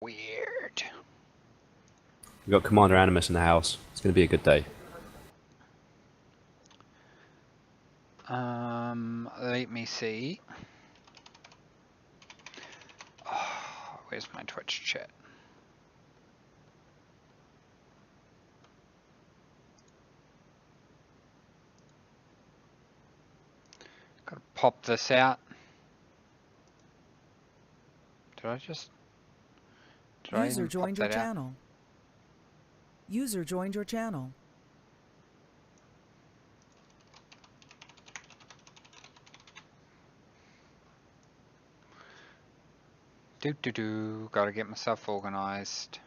Weird. We've got Commander Animus in the house. It's going to be a good day. Let me see. Oh, where's my Twitch chat? Gotta pop this out. Did I just... User joined your channel. User joined your channel. Gotta get myself organized.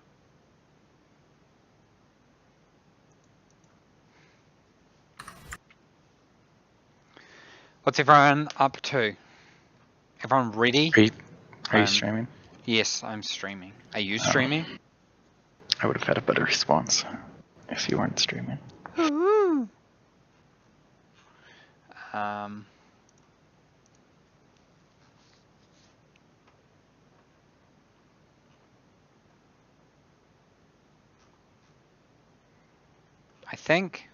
What's everyone up to? Everyone ready? Are you streaming? Yes, I'm streaming. Are you streaming? I would have had a better response if you weren't streaming. I think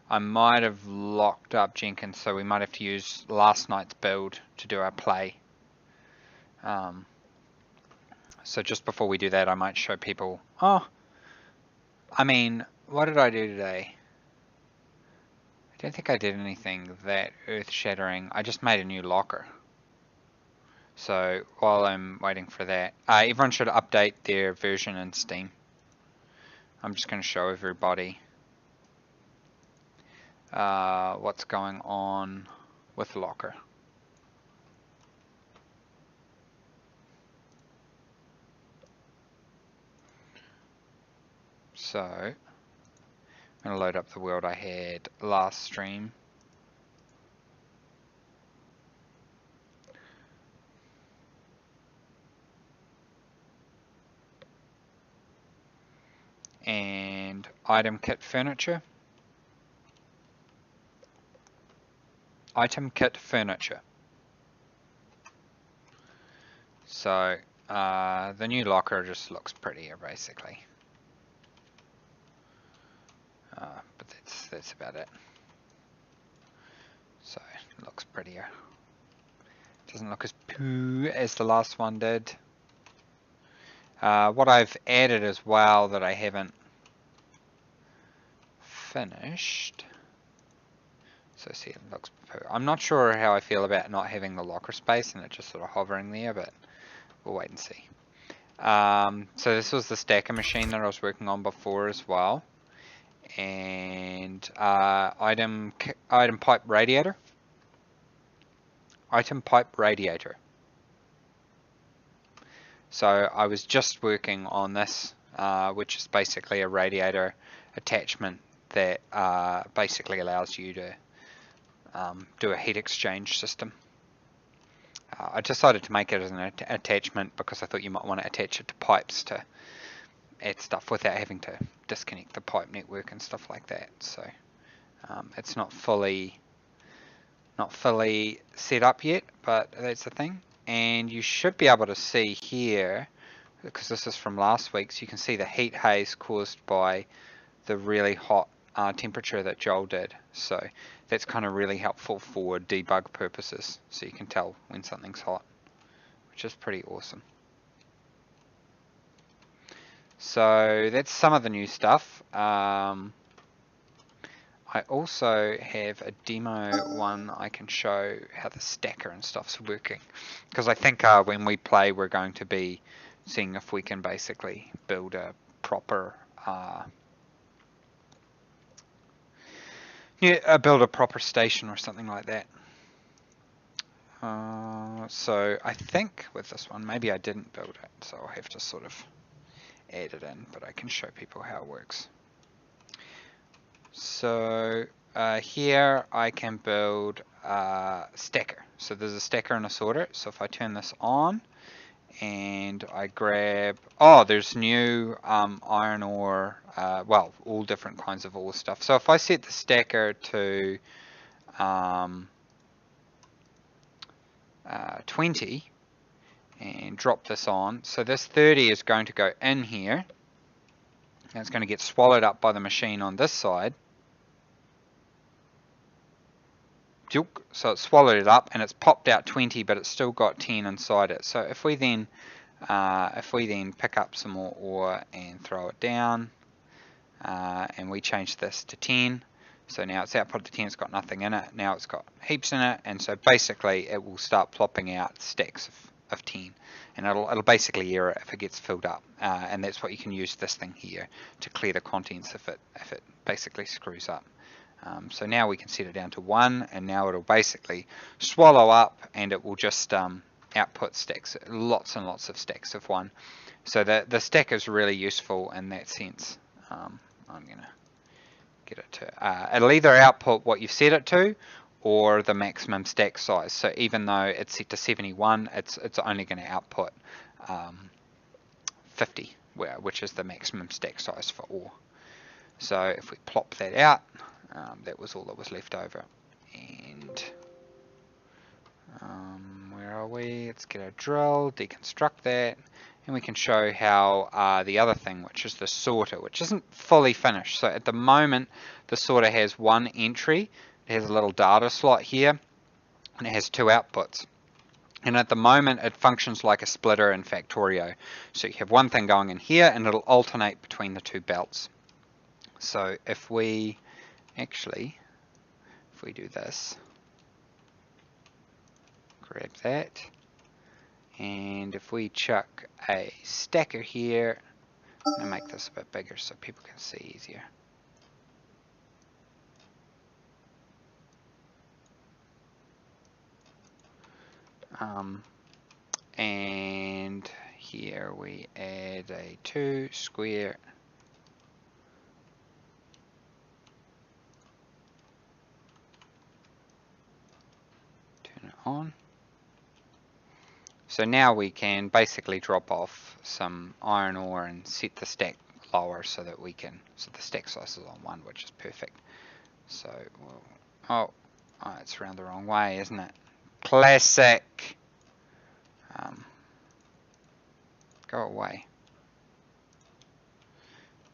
I might have locked up Jenkins, so we might have to use last night's build to do our play. So just before we do that, I might show people. Oh, I mean, what did I do today? I don't think I did anything that earth-shattering. I just made a new locker. So while I'm waiting for that, everyone should update their version in Steam. I'm just going to show everybody what's going on with locker. So I'm going to load up the world I had last stream. And item kit furniture. Item kit furniture. So the new locker just looks prettier basically. But that's about it. So it looks prettier. Doesn't look as poo as the last one did. What I've added as well that I haven't finished. So see, it looks poo. I'm not sure how I feel about not having the locker space and it just sort of hovering there, but we'll wait and see. So this was the stacker machine that I was working on before as well. And item pipe radiator. Item pipe radiator. So I was just working on this, which is basically a radiator attachment that basically allows you to do a heat exchange system. I decided to make it as an attachment because I thought you might want to attach it to pipes to add stuff without having to disconnect the pipe network and stuff like that. So it's not fully set up yet, but that's the thing. And you should be able to see here, because this is from last week, so you can see the heat haze caused by the really hot temperature that Joel did. So that's kind of really helpful for debug purposes, so you can tell when something's hot, which is pretty awesome. So that's some of the new stuff. I also have a demo one I can show how the stacker and stuff's working, because I think when we play we're going to be seeing if we can basically build a proper station or something like that. So I think with this one maybe I didn't build it, so I'll have to sort of add it in, but I can show people how it works. So here I can build a stacker. So there's a stacker and a sorter. So if I turn this on and I grab, there's new iron ore, well, all different kinds of ore stuff. So if I set the stacker to 20, and drop this on. So this 30 is going to go in here, and it's going to get swallowed up by the machine on this side. So it swallowed it up and it's popped out 20, but it's still got 10 inside it. So if we then pick up some more ore and throw it down, and we change this to 10, so now it's output to 10, it's got nothing in it, now it's got heaps in it, and so basically it will start plopping out stacks of 10, and it'll basically error if it gets filled up, and that's what you can use this thing here to clear the contents if it basically screws up. So now we can set it down to 1, and now it'll basically swallow up, and it will just output stacks, lots and lots of stacks of 1. So the stack is really useful in that sense. I'm gonna get it to, it'll either output what you've set it to, or the maximum stack size. So even though it's set to 71, it's only going to output 50, which is the maximum stack size for ore. So if we plop that out, that was all that was left over. And where are we? Let's get a drill, deconstruct that, and we can show how the other thing, which is the sorter, which isn't fully finished. So at the moment, the sorter has 1 entry. It has a little data slot here, and it has 2 outputs. And at the moment, it functions like a splitter in Factorio. So you have one thing going in here, and it'll alternate between the 2 belts. So if we do this, grab that, and if we chuck a stacker here, I'm going to make this a bit bigger so people can see easier. And here we add a 2 square, turn it on. So now we can basically drop off some iron ore and set the stack lower so that we can, so the stack size is on 1, which is perfect. So, oh, it's around the wrong way, isn't it? Classic. Go away.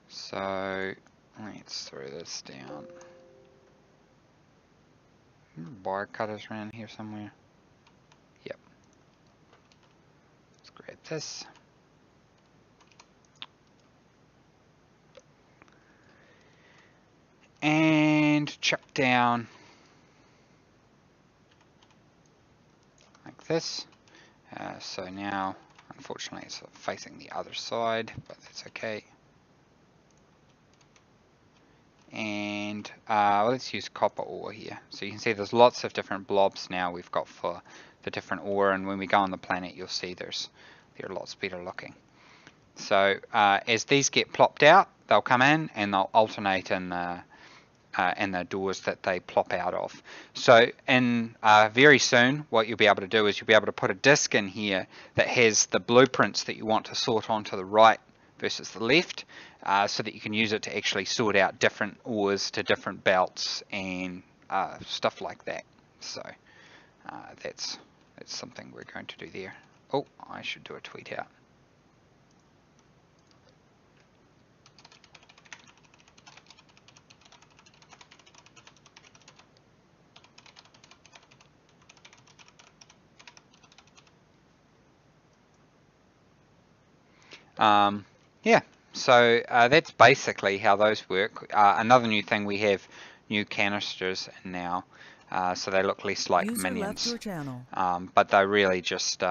So let's throw this down. Bar cutters around here somewhere. Yep. Let's grab this. And chuck down like this. So now, unfortunately, it's facing the other side, but that's okay. And let's use copper ore here. So you can see there's lots of different blobs now we've got for the different ore, and when we go on the planet, you'll see they're lots better looking. So as these get plopped out, they'll come in and they'll alternate in the doors that they plop out of. So in very soon, what you'll be able to do is you'll be able to put a disk in here that has the blueprints that you want to sort onto the right versus the left, so that you can use it to actually sort out different ores to different belts and stuff like that. So that's something we're going to do there. Oh, I should do a tweet out. Yeah, so that's basically how those work. Another new thing, we have new canisters now, so they look less like minions, but they're really just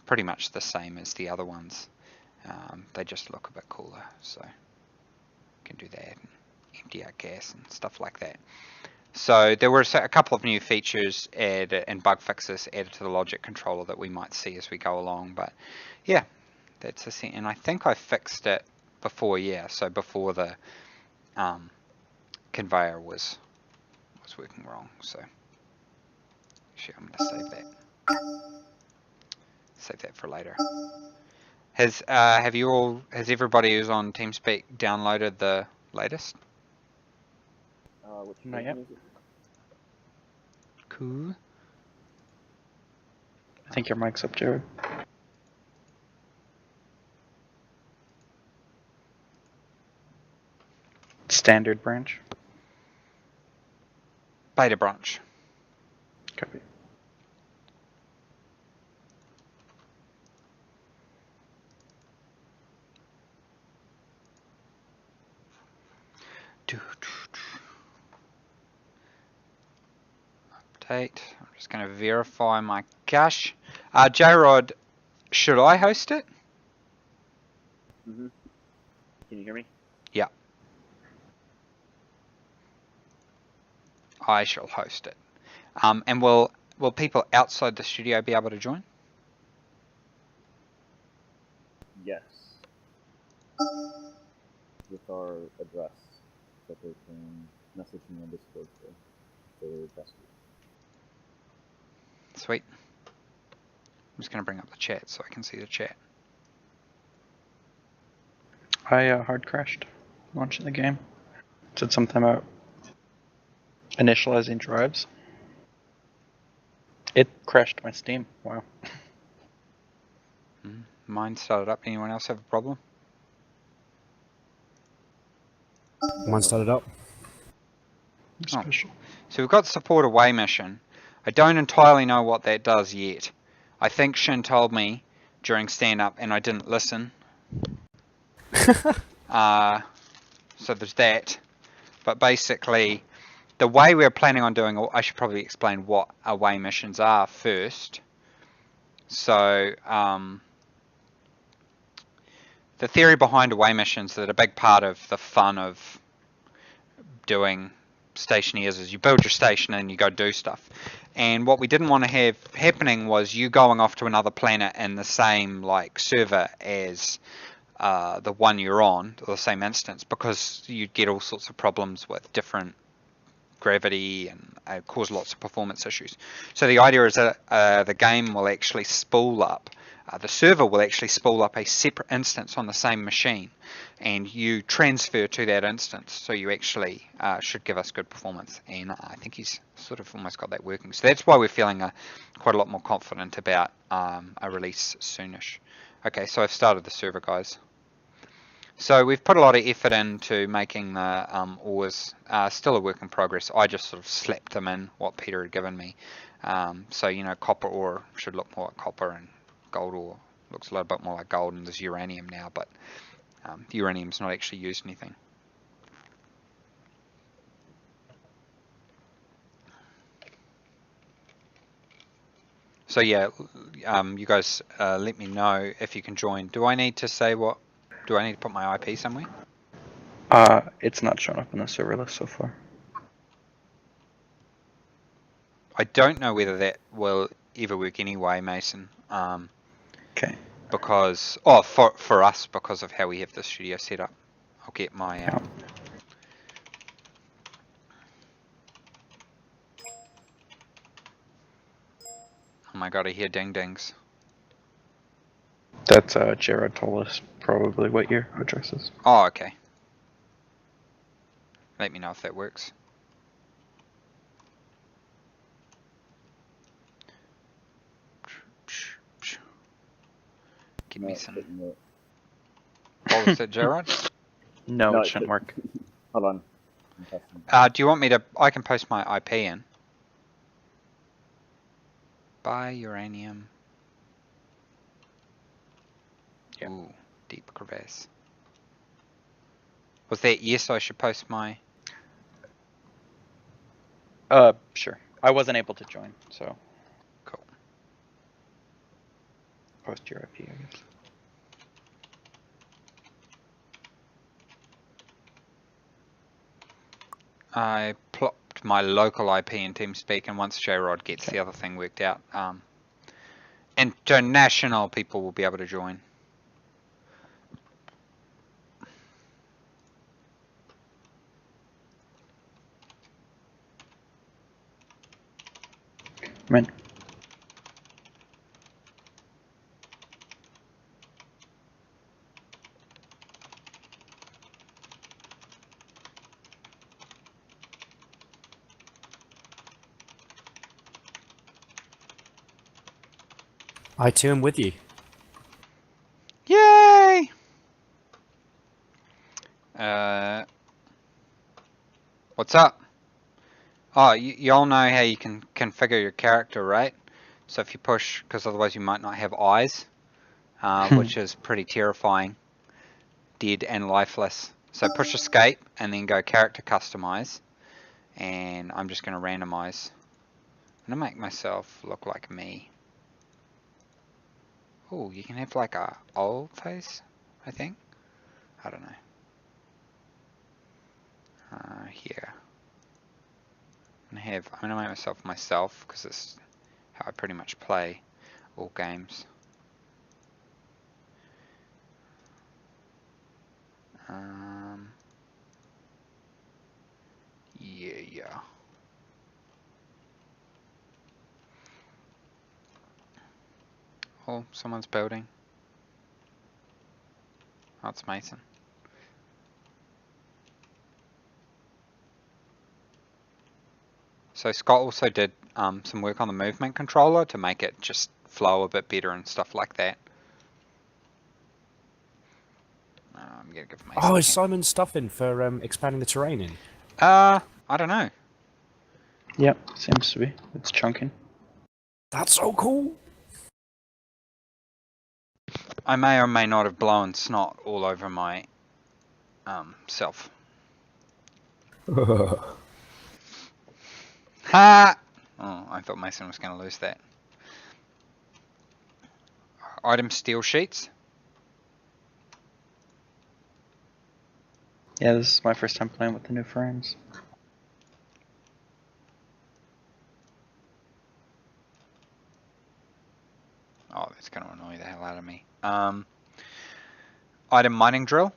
pretty much the same as the other ones. They just look a bit cooler, so you can do that and empty out gas and stuff like that. So there were a couple of new features added and bug fixes added to the logic controller that we might see as we go along, but yeah. That's a thing, and I think I fixed it before, yeah. So before the conveyor was working wrong. So actually, I'm going to save that for later. Has everybody who's on TeamSpeak downloaded the latest? Not yet. Cool. I think your mic's up, Jared. Standard branch. Beta branch. Copy. Update. I'm just going to verify my cache. J-Rod, should I host it? Mm-hmm. Can you hear me? Yeah. I shall host it. And will people outside the studio be able to join? Yes. With our address that they can message me on Discord for their request. Sweet. I'm just going to bring up the chat so I can see the chat. I hard crashed launching the game. Said something about initializing drives. It crashed my Steam. Wow. Mine started up. Anyone else have a problem? Mine started up. Special. So we've got support away mission. I don't entirely know what that does yet. I think Shin told me during stand up and I didn't listen. So there's that. But basically, the way we're planning on doing, I should probably explain what away missions are first. So the theory behind away missions, that a big part of the fun of doing Stationeers is you build your station and you go do stuff. And what we didn't want to have happening was you going off to another planet in the same like server as the one you're on, or the same instance, because you'd get all sorts of problems with different gravity and cause lots of performance issues. So the idea is that the game will actually spool up, the server will actually spool up a separate instance on the same machine, and you transfer to that instance, so you actually should give us good performance. And I think he's sort of almost got that working. So that's why we're feeling quite a lot more confident about a release soonish. Okay, so I've started the server, guys. So we've put a lot of effort into making the ores, still a work in progress. I just sort of slapped them in what Peter had given me. So, you know, copper ore should look more like copper, and gold ore looks a little bit more like gold, and there's uranium now, but uranium's not actually used in anything. So yeah, you guys let me know if you can join. Do I need to say what? Do I need to put my IP somewhere? It's not shown up in the server list so far. I don't know whether that will ever work anyway, Mason. Okay. Because for us, because of how we have the studio set up. I'll get my oh my god, I hear ding dings. That's Jared told us probably what your address is. Oh, okay. Let me know if that works. Give me some. What was that, Jared? No, it shouldn't work. Hold on. Do you want me to? I can post my IP in. Buy uranium. Yeah. Ooh, deep crevasse. Was that yes? I should post my. Sure. I wasn't able to join, so. Cool. Post your IP, I guess. I plopped my local IP in TeamSpeak, and once J-Rod gets the other thing worked out, international people will be able to join. I'm in. I too am with you. Yay! What's up? Oh, you all know how you can configure your character, right? So if you push, because otherwise you might not have eyes, which is pretty terrifying, dead and lifeless. So push escape and then go character customize, and I'm just going to randomize. I'm going to make myself look like me. Oh, you can have like a old face, I think. I don't know. Here. I'm going to make myself because it's how I pretty much play all games. Yeah. Oh, someone's building. Oh, it's Mason. So Scott also did some work on the movement controller to make it just flow a bit better and stuff like that. I'm gonna give Mason. Oh, is Simon stuffing for expanding the terrain in? I don't know. Yep, seems to be. It's chunking. That's so cool. I may or may not have blown snot all over my self. Ha! Oh, I thought Mason was going to lose that. Item steel sheets. Yeah, this is my first time playing with the new frames. Oh, that's going to annoy the hell out of me. Item mining drill.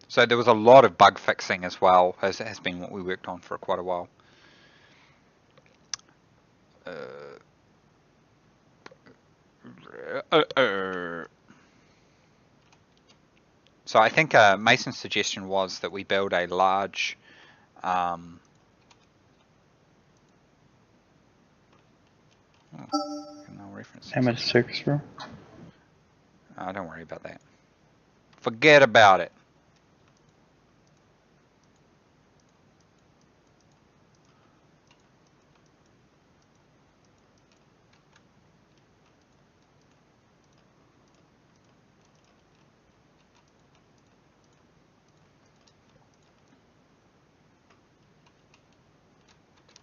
So there was a lot of bug fixing as well, as has been what we worked on for quite a while. So I think Mason's suggestion was that we build a large no reference. Amateur circus room. Oh, don't worry about that. Forget about it.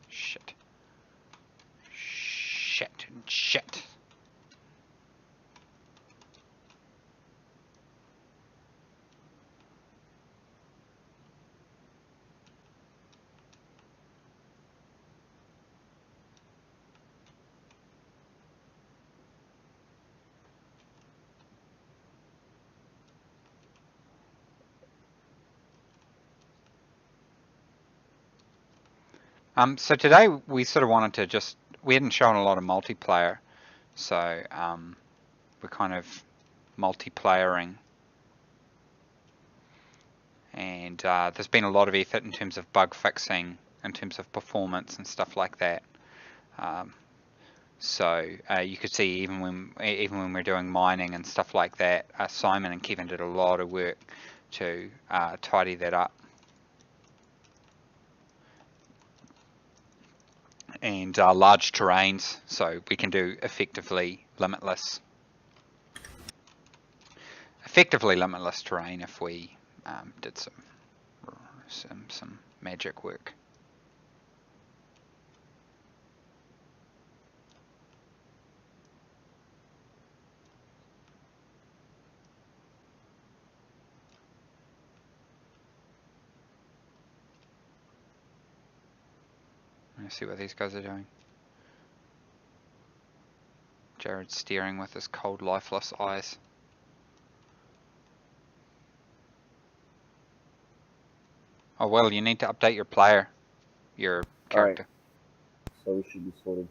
Shit. Shit and shit. So today we sort of wanted to just, we hadn't shown a lot of multiplayer, so we're kind of multiplayering, and there's been a lot of effort in terms of bug fixing, in terms of performance and stuff like that. So you could see even when we're doing mining and stuff like that, Simon and Kevin did a lot of work to tidy that up. And large terrains, so we can do effectively limitless terrain if we did some magic work. Let's see what these guys are doing. Jared's staring with his cold, lifeless eyes. Oh well, you need to update your player, your character. Alright. So we should be sorted.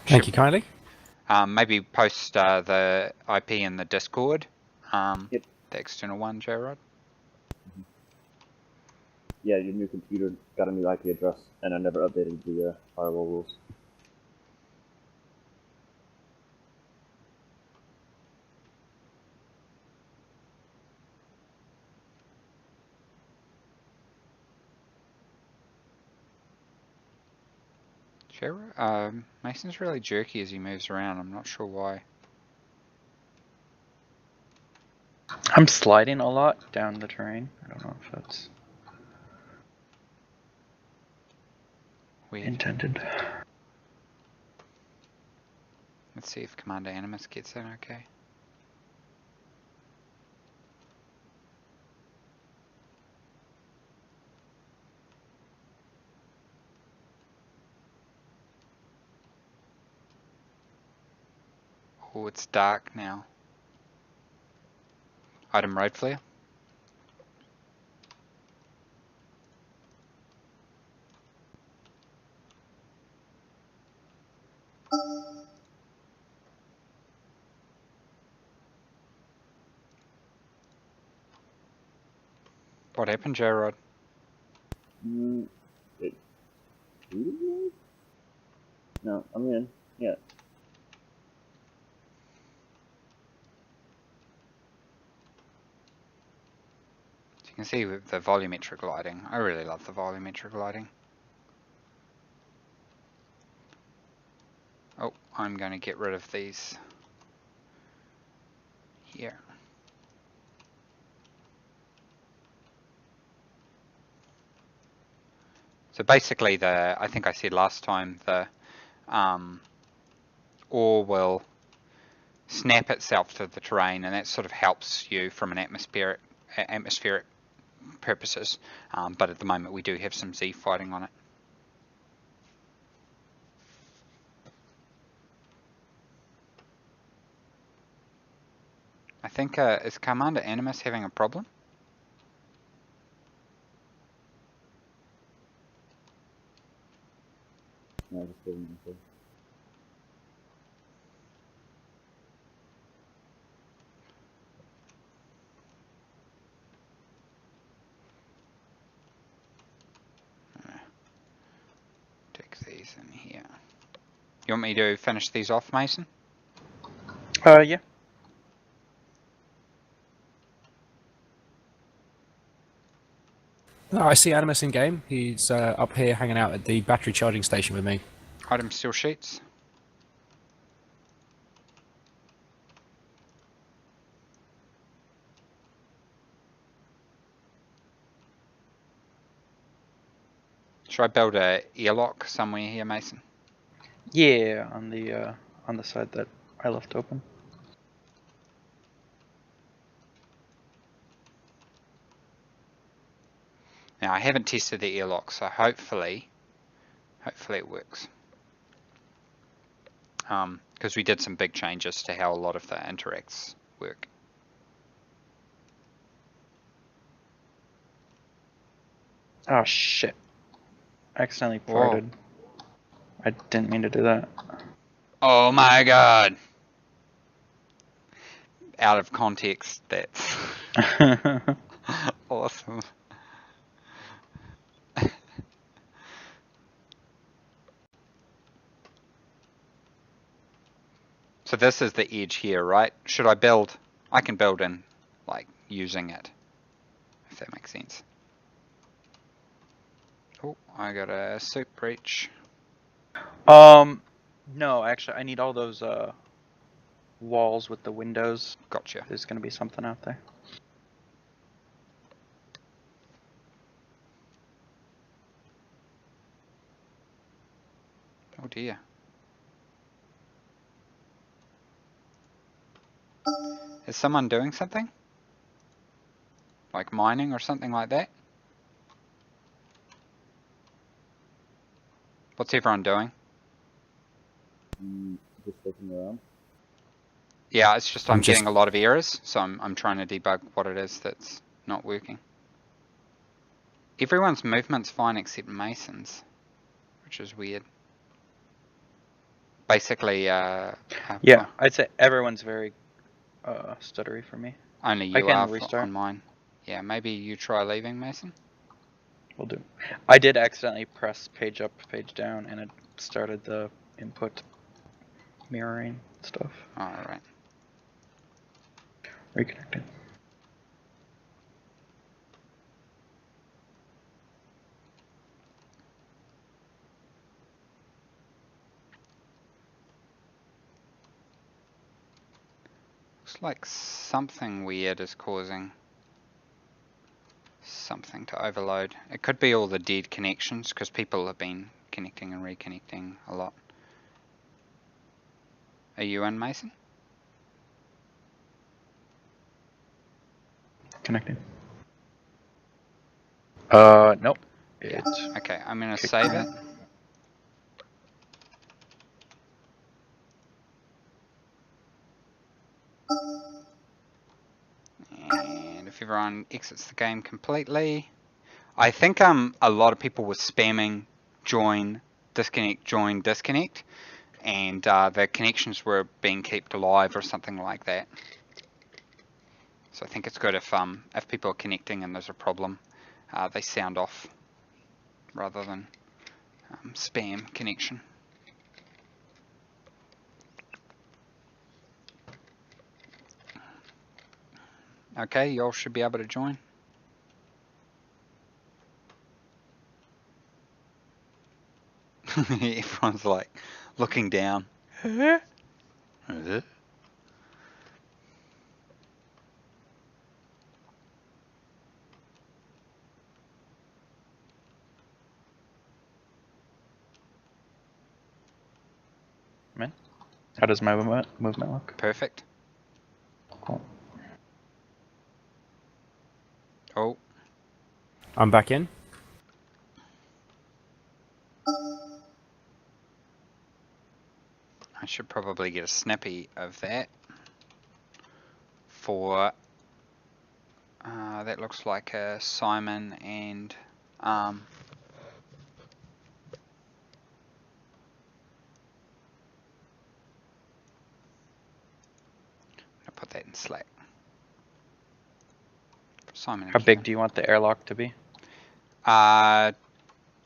Thank you kindly. Maybe post the IP in the Discord. Yep. The external one, Jared. Yeah, your new computer got a new IP address, and I never updated the firewall rules. Mason's really jerky as he moves around. I'm not sure why. I'm sliding a lot down the terrain. I don't know if that's Weird. intended. Let's see if Commander Animus gets in okay. Oh, it's dark now. Item road flare. What happened, J-Rod? It booted me? No, I'm in. Yeah. So you can see with the volumetric lighting. I really love the volumetric lighting. Oh, I'm going to get rid of these here. So basically, I think I said last time, the ore will snap itself to the terrain, and that sort of helps you from an atmospheric purposes. But at the moment, we do have some Z fighting on it. I think, is Commander Animus having a problem? No, just giving info. Take these in here. You want me to finish these off, Mason? Yeah. Oh, I see Animus in game. He's up here hanging out at the battery charging station with me. Item steel sheets. Should I build a airlock somewhere here, Mason? Yeah, on the side that I left open. Now I haven't tested the airlock, so hopefully it works. Because we did some big changes to how a lot of the interacts work. Oh shit. I accidentally Whoa. farted. I didn't mean to do that. Oh my god! Out of context, that's awesome. So this is the edge here, right? Should I build? I can build in, like, using it, if that makes sense. Oh, I got a soup breach. No, actually, I need all those walls with the windows. Gotcha. There's gonna be something out there. Oh dear. Is someone doing something? Like mining or something like that? What's everyone doing? Just looking around. Yeah, it's just I'm getting a lot of errors, so I'm trying to debug what it is that's not working. Everyone's movement's fine except Mason's, which is weird. Basically, Yeah, I'd say everyone's very stuttery for me. only I you can are restart. on mine. Yeah, maybe you try leaving, Mason. Will do. I did accidentally press page up, page down, and it started the input mirroring stuff. Alright. Reconnecting. Looks like something weird is causing something to overload. It could be all the dead connections because people have been connecting and reconnecting a lot. Are you in, Mason? Connecting. Nope. Yeah. It's Okay, I'm gonna kicked save me it. out. And if everyone exits the game completely, I think a lot of people were spamming join, disconnect, and the connections were being kept alive or something like that. So I think it's good if people are connecting and there's a problem, they sound off rather than spam connection. Okay, y'all should be able to join. Everyone's like looking down. Man, how does my movement look? Perfect. Cool. Oh, I'm back in. I should probably get a snippy of that for that looks like a Simon and I'll put that in Slack. For Simon and How big do you want the airlock to be?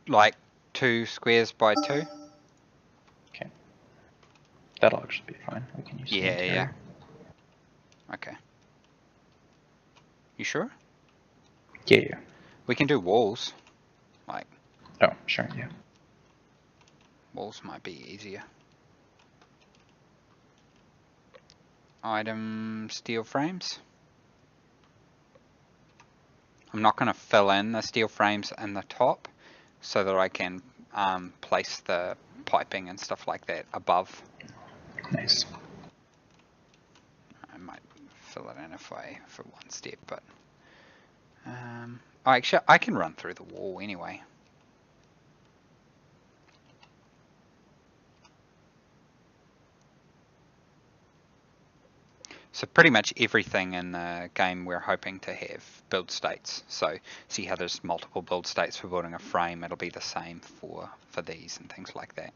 like 2 squares by 2. Okay. That'll actually be fine. We can use the Yeah, interior. yeah. Okay. You sure? Yeah. We can do walls. Like, Oh, sure, yeah. walls might be easier. Item steel frames. I'm not going to fill in the steel frames in the top so that I can place the piping and stuff like that above. Nice. I might fill it in for one step, but actually I can run through the wall anyway. So pretty much everything in the game we're hoping to have build states. So see how there's multiple build states for building a frame, it'll be the same for these and things like that.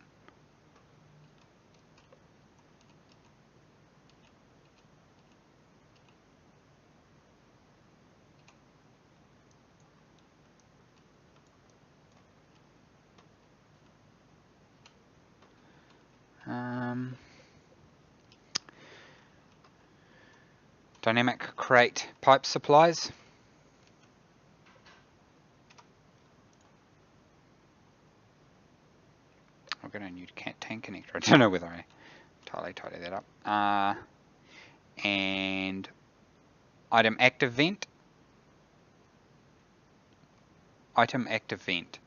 Dynamic create pipe supplies. I've got a new tank connector. I don't know whether I entirely tidy that up. And item active vent. Item active vent.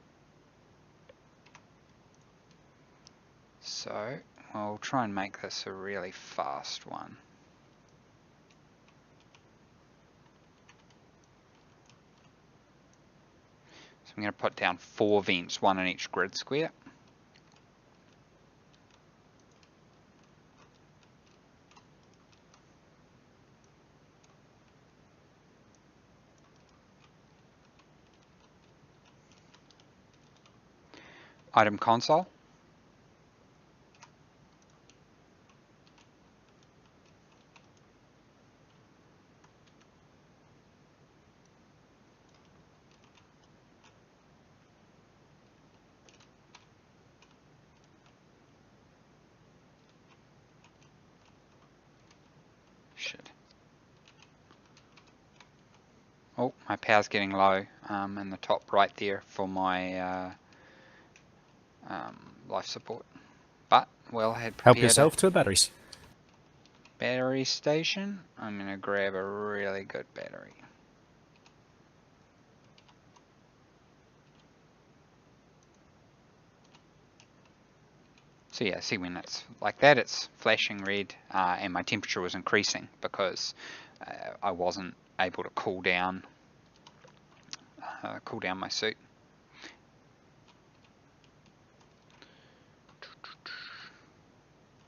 So I'll try and make this a really fast one. So I'm going to put down 4 vents, 1 in each grid square. Item console. Shit. Oh, my power's getting low in the top right there for my life support. But we'll head Help prepare yourself to batteries. battery station. I'm going to grab a really good battery. So yeah, see when it's like that, it's flashing red, and my temperature was increasing because I wasn't able to cool down my suit.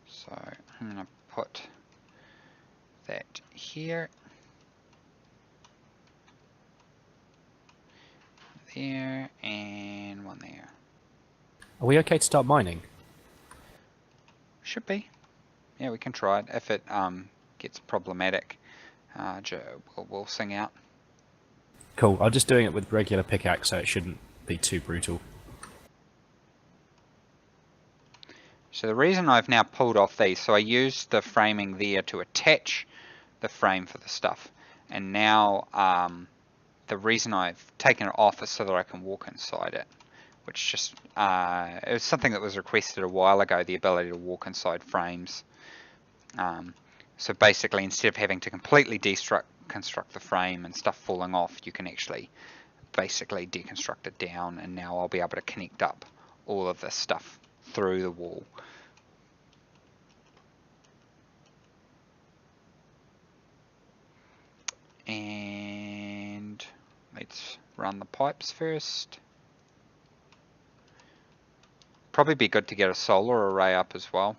So I'm going to put that here, there, and one there. Are we okay to start mining? Should be. Yeah, we can try it. If it gets problematic, we'll sing out. Cool. I'm just doing it with regular pickaxe, so it shouldn't be too brutal. So the reason I've now pulled off these, so I used the framing there to attach the frame for the stuff, and now the reason I've taken it off is so that I can walk inside it, which just it was something that was requested a while ago, the ability to walk inside frames. So basically, instead of having to completely construct the frame and stuff falling off, you can actually basically deconstruct it down, and now I'll be able to connect up all of this stuff through the wall. And let's run the pipes first. Probably be good to get a solar array up as well.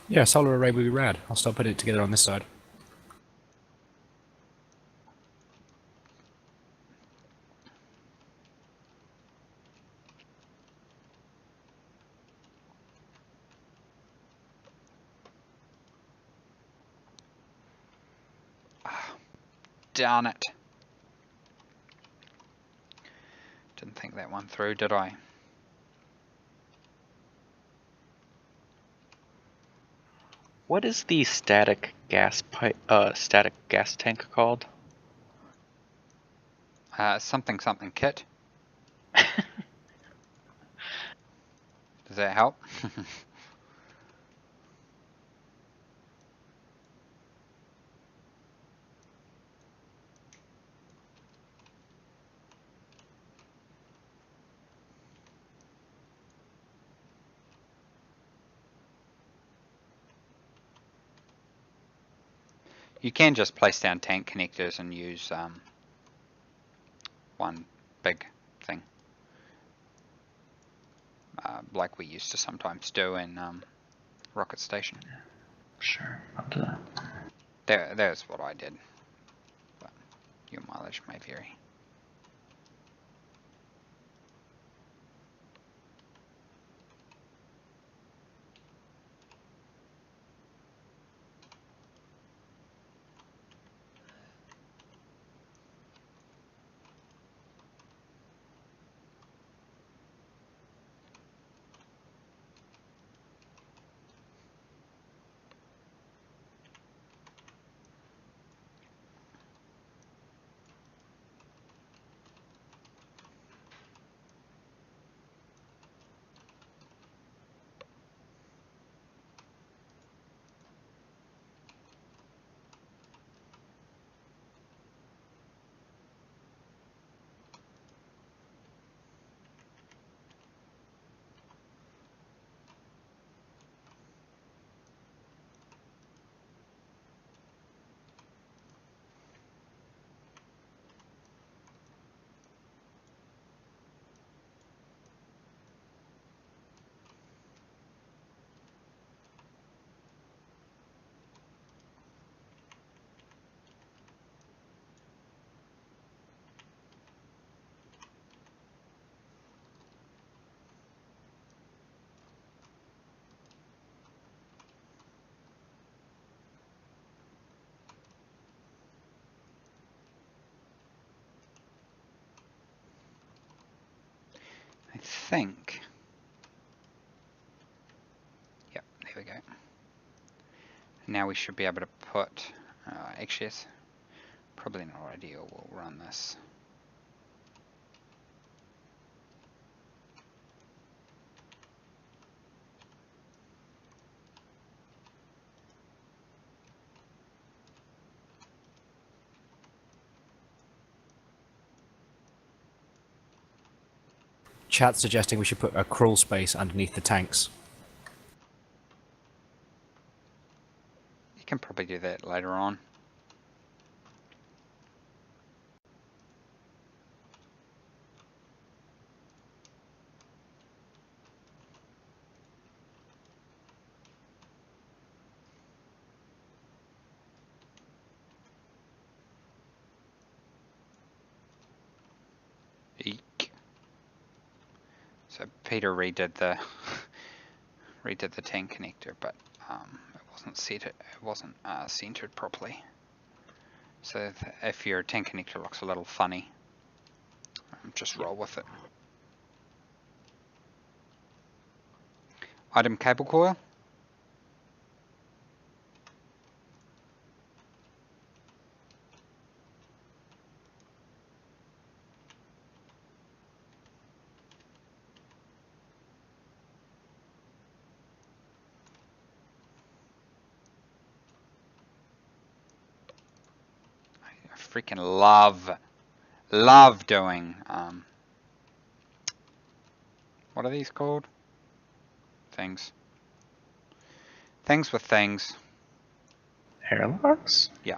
Yeah, solar array would be rad. I'll start putting it together on this side. Darn it. Didn't think that one through, did I? What is the static gas tank called? Something kit. Does that help? You can just place down tank connectors and use one big thing, like we used to sometimes do in Rocket Station. Sure, I'll do that. There's what I did, but your mileage may vary. I think now we should be able to put, actually it's probably not ideal, we'll run this. Chat's suggesting we should put a crawl space underneath the tanks. You can probably do that later on. Eek. So Peter redid the tank connector, but it wasn't set. It wasn't centered properly. So if your tank connector looks a little funny, just roll with it. Item cable coil. I freaking love doing, what are these called? Things with things. Airlocks? Yeah.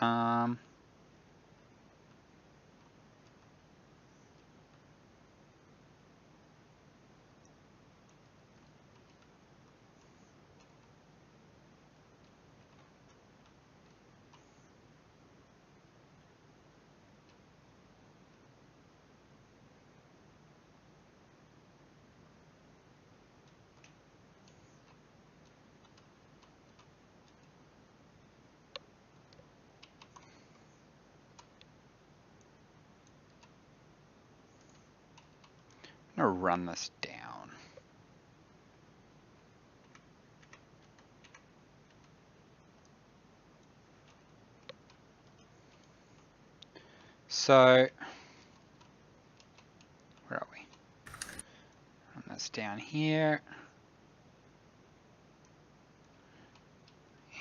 I'm gonna run this down. So, where are we? Run this down here.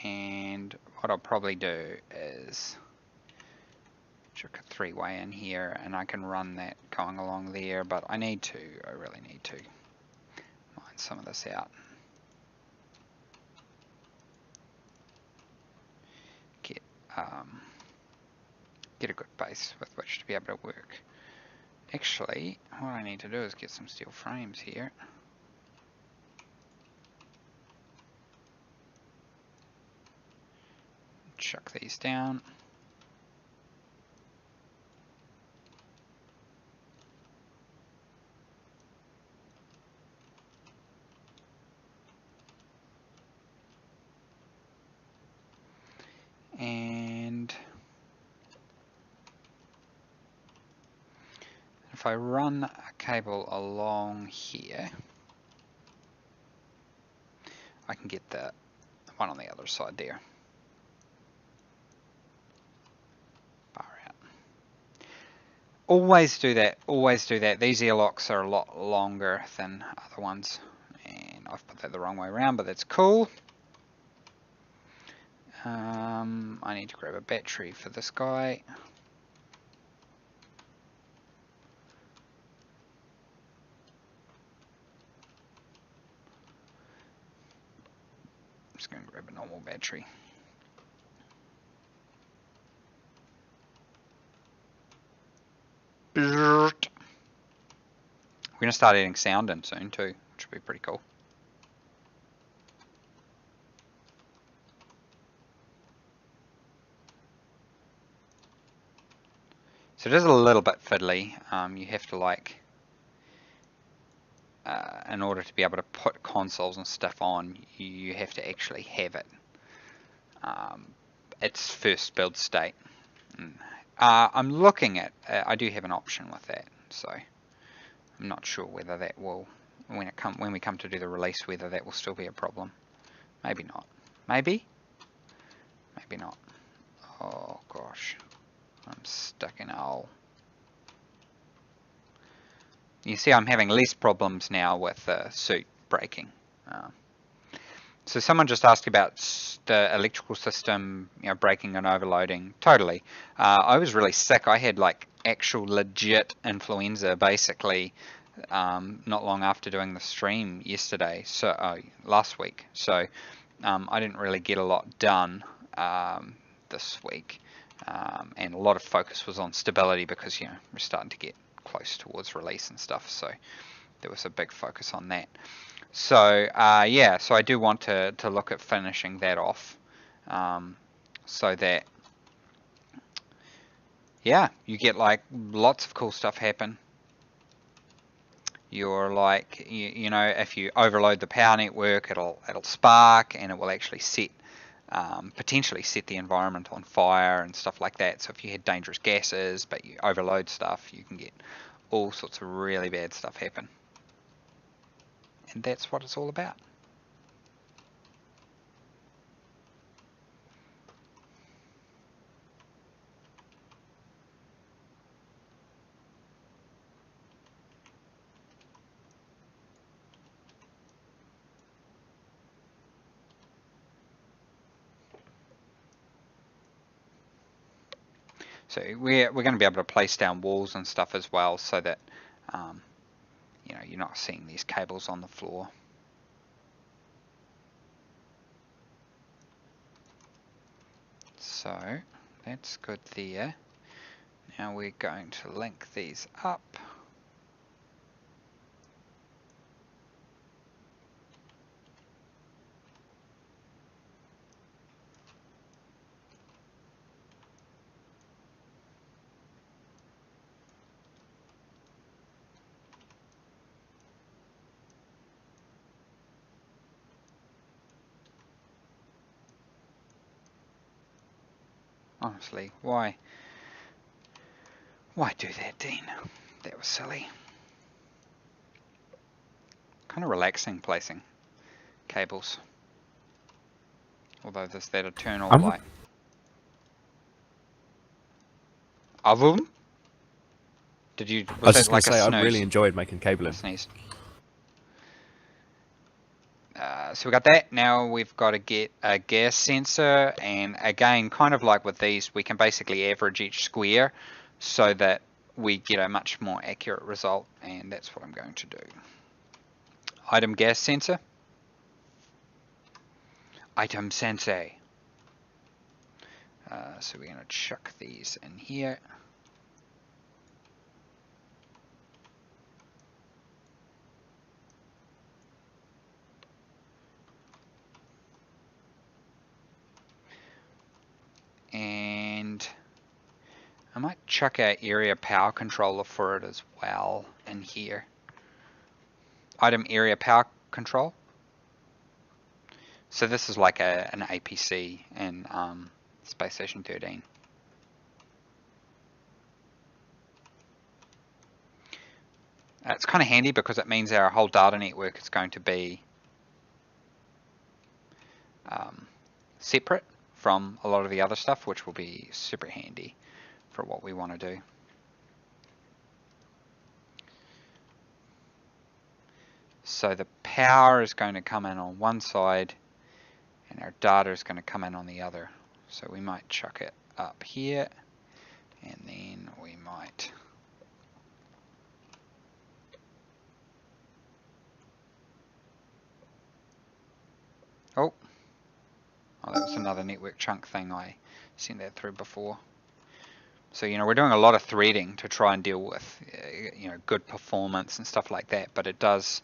And what I'll probably do is chuck a three-way in here, and I can run that going along there, but I really need to mine some of this out. Get a good base with which to be able to work. Actually, what I need to do is get some steel frames here. Chuck these down. And if I run a cable along here, I can get the one on the other side there. Far out. Always do that, always do that. These airlocks are a lot longer than other ones. And I've put that the wrong way around, but that's cool. I need to grab a battery for this guy. I'm just going to grab a normal battery. We're going to start adding sound in soon too, which will be pretty cool. So it is a little bit fiddly. You have to like, in order to be able to put consoles and stuff on, you have to actually have it its first build state. I'm looking at, I do have an option with that, so I'm not sure whether that will, when we come to do the release, whether that will still be a problem. Maybe not. Maybe? Maybe not. Oh gosh, I'm stuck in a hole. You see I'm having less problems now with the suit breaking. So someone just asked about the electrical system, breaking and overloading. Totally. I was really sick. I had like actual legit influenza basically not long after doing the stream yesterday, so last week. So I didn't really get a lot done this week, and a lot of focus was on stability because we're starting to get close towards release and stuff. So there was a big focus on that. So yeah, so I do want to look at finishing that off, so that you get like lots of cool stuff happen. You're like, if you overload the power network, it'll spark and it will actually set potentially set the environment on fire and stuff like that. So if you had dangerous gases but you overload stuff, you can get all sorts of really bad stuff happen. And that's what it's all about. So we're going to be able to place down walls and stuff as well, so that you're not seeing these cables on the floor. So that's good there. Now we're going to link these up. Honestly, why do that, Dean? That was silly. Kind of relaxing placing cables. Although there's that eternal light. Of them? Did you? I was that just going like to say, a I've snooze? really enjoyed making cabling. Sneeze. So we got that. Now we've got to get a gas sensor, and again, kind of like with these, we can basically average each square so that we get a much more accurate result, and that's what I'm going to do. Item gas sensor. Item sensor. So we're going to chuck these in here. And I might chuck our area power controller for it as well in here. Item area power control. So this is like an APC in Space Station 13. It's kind of handy because it means our whole data network is going to be separate from a lot of the other stuff, which will be super handy for what we want to do. So the power is going to come in on one side and our data is going to come in on the other. So we might chuck it up here, and then we might oh, that was another network chunk thing. I sent that through before. So we're doing a lot of threading to try and deal with good performance and stuff like that, but it does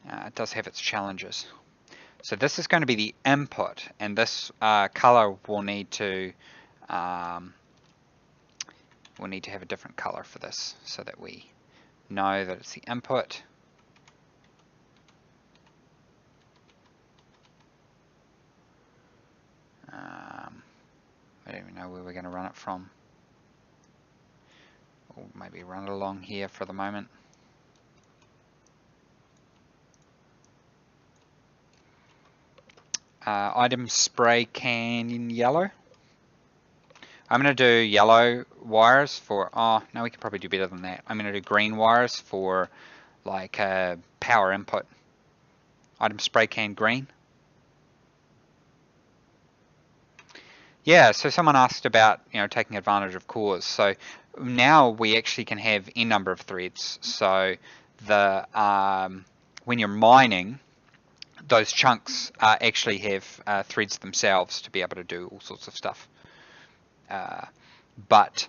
have its challenges. So this is going to be the input, and this color will need to we'll need to have a different color for this so that we know that it's the input. I don't even know where we're going to run it from. Or maybe run it along here for the moment. Item spray can in yellow. I'm going to do yellow wires for, oh, no, we could probably do better than that. I'm going to do green wires for like power input. Item spray can green. Yeah, so someone asked about, taking advantage of cores. So now we actually can have any number of threads. So the when you're mining, those chunks actually have threads themselves to be able to do all sorts of stuff. But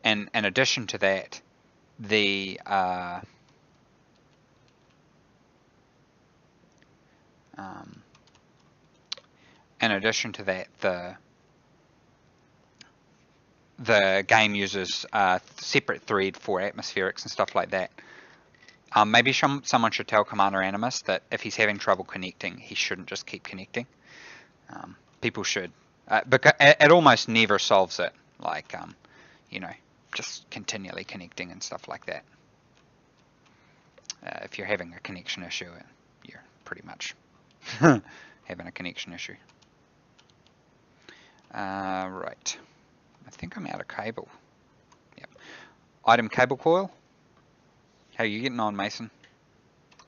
in addition to that, the the game uses a separate thread for atmospherics and stuff like that. Maybe someone should tell Commander Animus that if he's having trouble connecting, he shouldn't just keep connecting. People should, because it almost never solves it. Like, just continually connecting and stuff like that. If you're having a connection issue, you're pretty much having a connection issue. Right. I think I'm out of cable. Yep. Item cable coil. How are you getting on, Mason?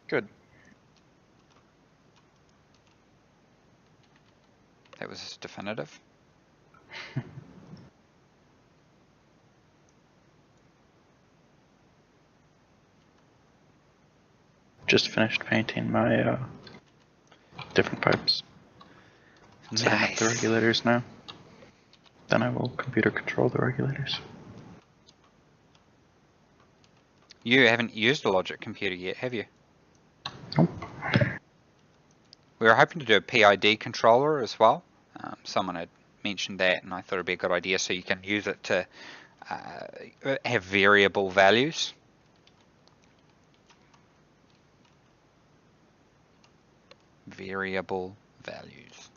Good. That was definitive. Just finished painting my different pipes. Setting up the regulators now. Then I will computer control the regulators. You haven't used a logic computer yet, have you? Nope. We were hoping to do a PID controller as well. Someone had mentioned that, and I thought it'd be a good idea so you can use it to have variable values. Variable values.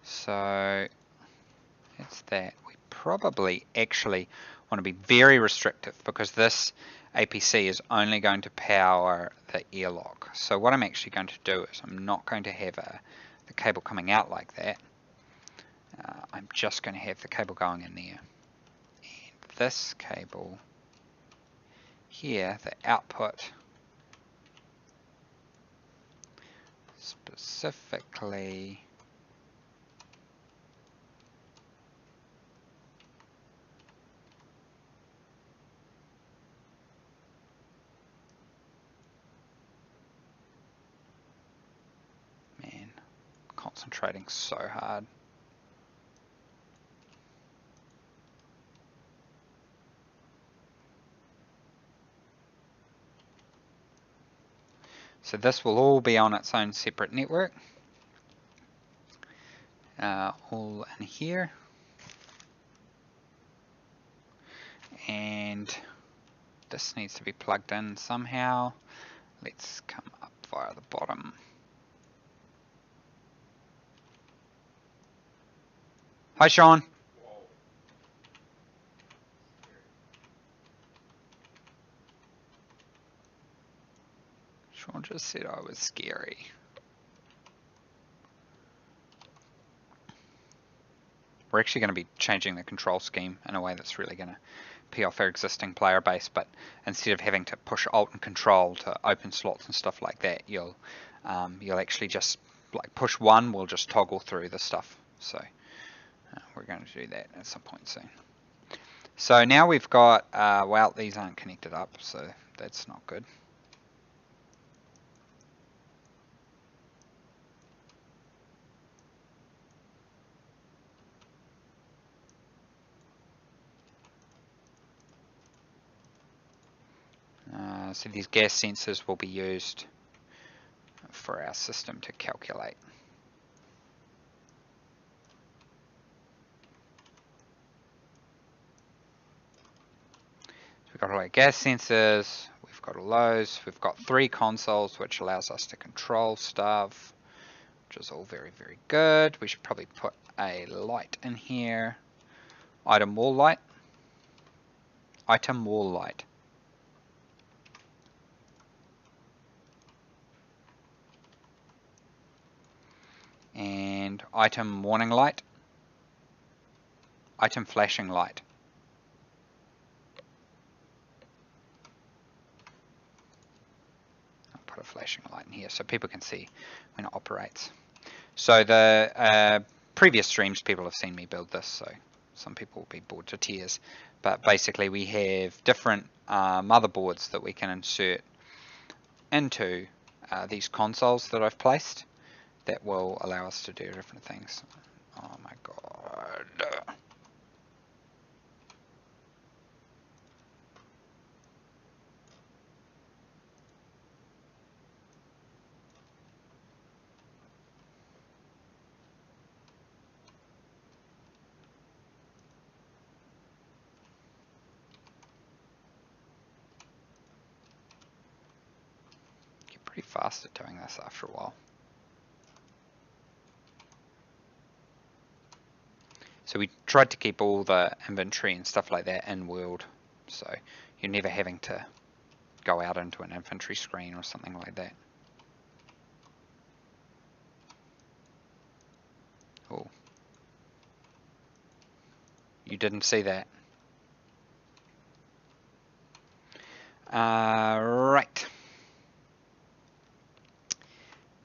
So that's that. We probably actually want to be very restrictive because this APC is only going to power the airlock. So what I'm actually going to do is I'm not going to have the cable coming out like that. I'm just going to have the cable going in there. And this cable here, the output, specifically concentrating so hard. So this will all be on its own separate network. All in here. And this needs to be plugged in somehow. Let's come up via the bottom. Hi, Sean. Sean just said I was scary. We're actually going to be changing the control scheme in a way that's really going to pee off our existing player base, but instead of having to push Alt and Control to open slots and stuff like that, you'll actually just like push one, we'll just toggle through the stuff. So we're going to do that at some point soon. So now we've got, well, these aren't connected up, so that's not good. So these gas sensors will be used for our system to calculate. So we've got all our gas sensors, we've got all those, we've got 3 consoles which allows us to control stuff, which is all very, very good. We should probably put a light in here. Item wall light. Item wall light. And item warning light. Item flashing light. I'll put a flashing light in here so people can see when it operates. So the previous streams, people have seen me build this, so some people will be bored to tears. But basically we have different motherboards that we can insert into these consoles that I've placed that will allow us to do different things. Oh my god. Get pretty fast at doing this after a while. So we tried to keep all the inventory and stuff like that in world, so you're never having to go out into an inventory screen or something like that. Oh, you didn't see that. Right.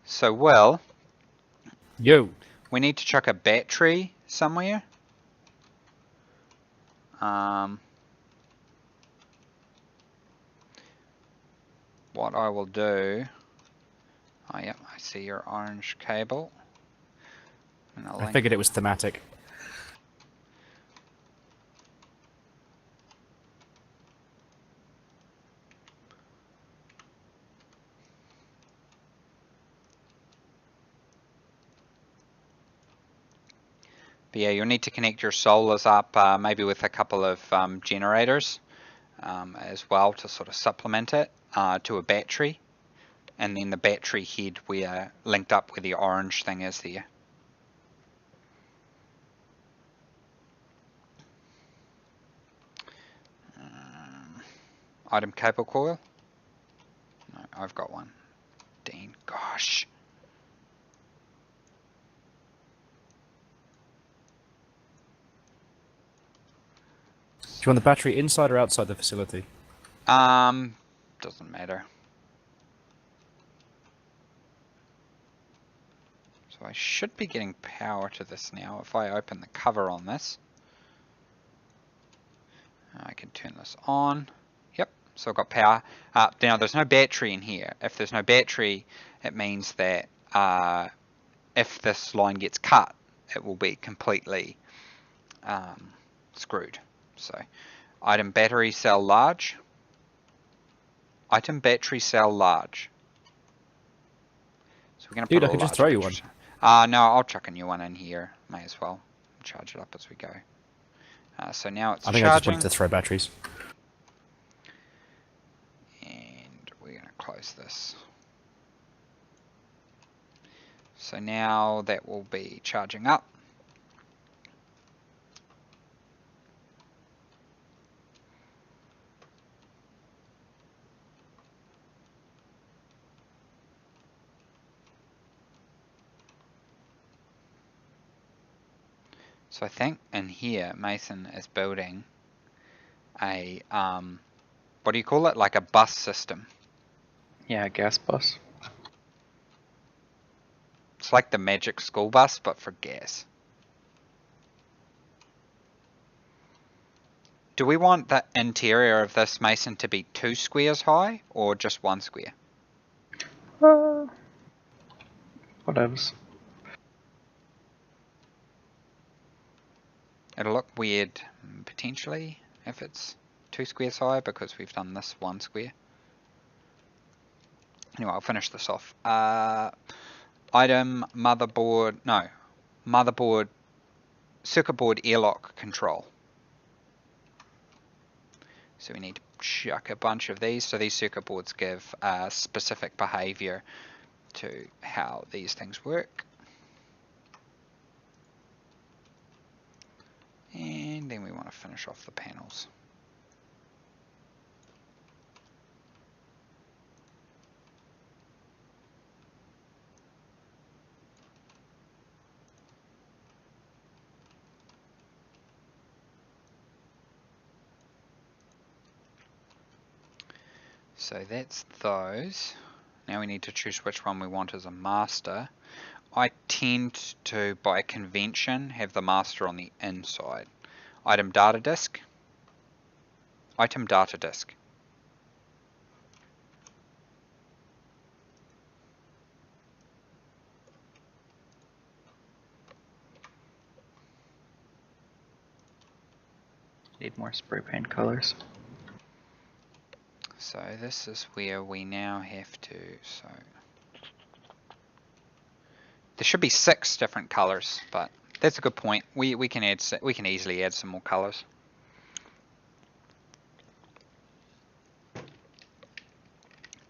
So, Will, Yo. we need to chuck a battery somewhere. What I will do, oh yeah, I see your orange cable. And I figured it was thematic. But yeah, you'll need to connect your solars up maybe with a couple of generators as well to sort of supplement it to a battery. And then the battery head where linked up where the orange thing is there. Item cable coil? No, I've got one. Dean, gosh. Do you want the battery inside or outside the facility? Doesn't matter. So I should be getting power to this now if I open the cover on this. I can turn this on. Yep, so I've got power. Now there's no battery in here. If there's no battery, it means that if this line gets cut, it will be completely screwed. So, item battery cell large. Item battery cell large. So we're going to Dude, put I can just throw you one. No, I'll chuck a new one in here. May as well charge it up as we go. So now it's I think charging. I just wanted to throw batteries. And we're going to close this. So now that will be charging up. So I think in here Mason is building a what do you call it? Like a bus system. Yeah, gas bus. It's like the magic school bus, but for gas. Do we want the interior of this, Mason, to be 2 squares high or just 1 square? Whatevs. It'll look weird, potentially, if it's 2 squares high, because we've done this 1 square. Anyway, I'll finish this off. Item motherboard, no, motherboard, circuit board airlock control. So we need to chuck a bunch of these. So these circuit boards give specific behavior to how these things work. And then we want to finish off the panels. So that's those. Now we need to choose which one we want as a master. I tend to, by convention, have the master on the inside. Item data disk. Item data disk. Need more spray paint colors. So this is where we now have to, so there should be 6 different colors, but that's a good point. We can easily add some more colors.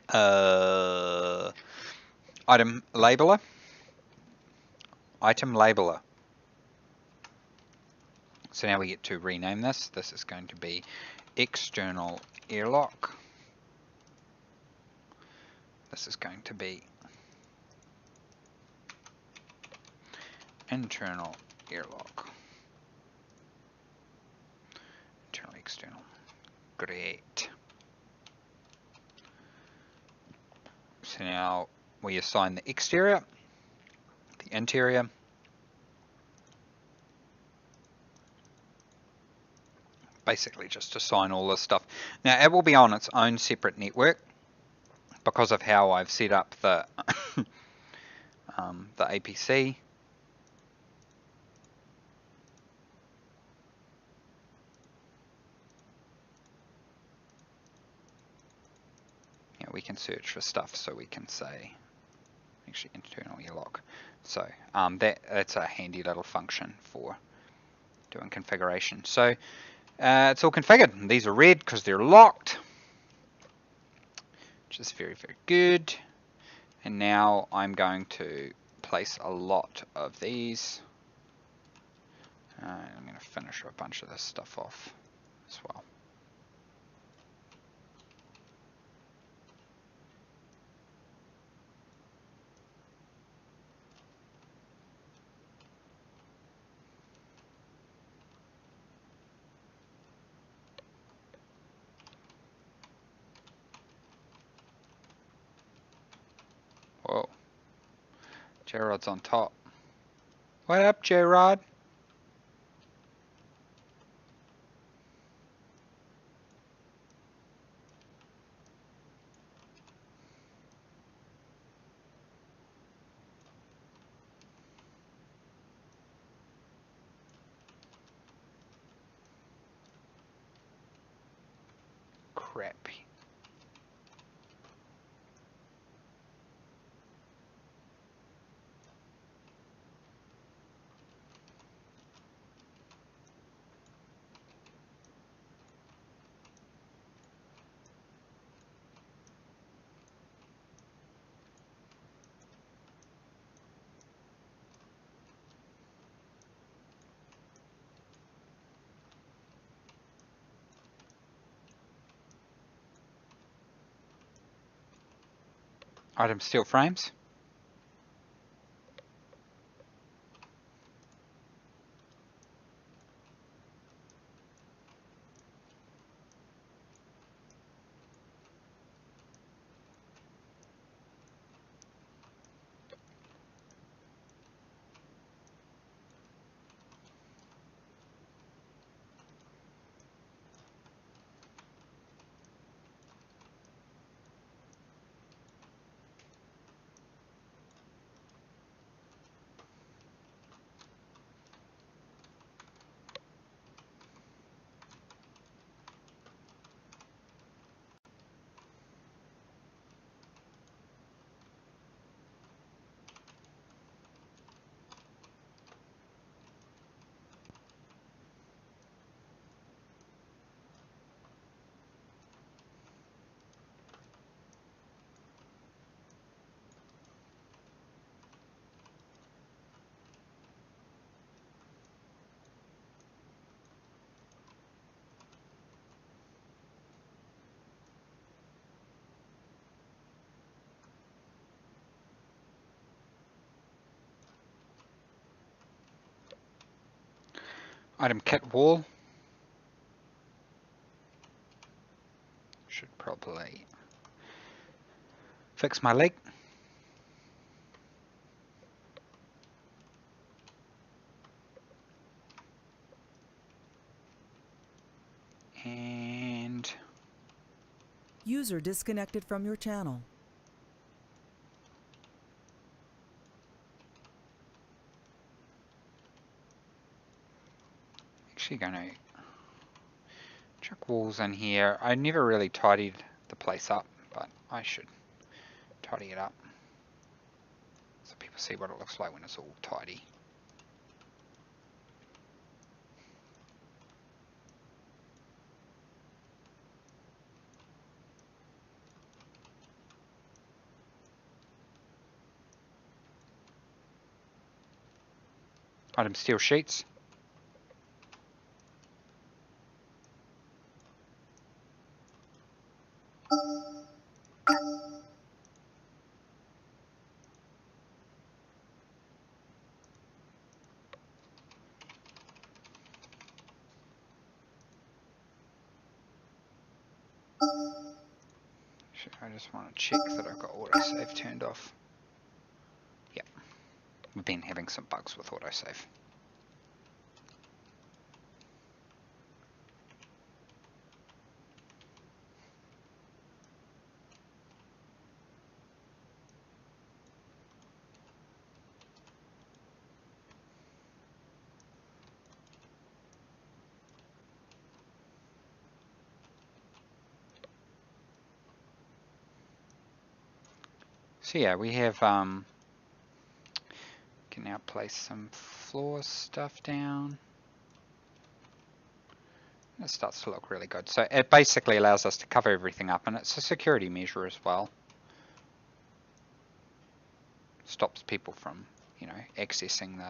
Item labeler. Item labeler. So now we get to rename this. This is going to be external airlock. This is going to be internal airlock. Internal, external. Great. So now we assign the exterior, the interior, basically just assign all this stuff. Now it will be on its own separate network because of how I've set up the the APC. Yeah, we can search for stuff, so we can say actually internal airlock. So that's a handy little function for doing configuration. So it's all configured. These are red because they're locked, which is very, very good. And now I'm going to place a lot of these. I'm going to finish a bunch of this stuff off as well. Whoa. J-Rod's on top. What up, J-Rod? Crap. Item steel frames. Item kit wall. Should probably fix my leak. And User disconnected from your channel. actually going to chuck walls in here. I never really tidied the place up, but I should tidy it up so people see what it looks like when it's all tidy. Item steel sheets. I just want to check that I've got autosave turned off. Yep, we've been having some bugs with autosave. So yeah, we have can now place some floor stuff down. It starts to look really good. So it basically allows us to cover everything up, and it's a security measure as well. Stops people from, you know, accessing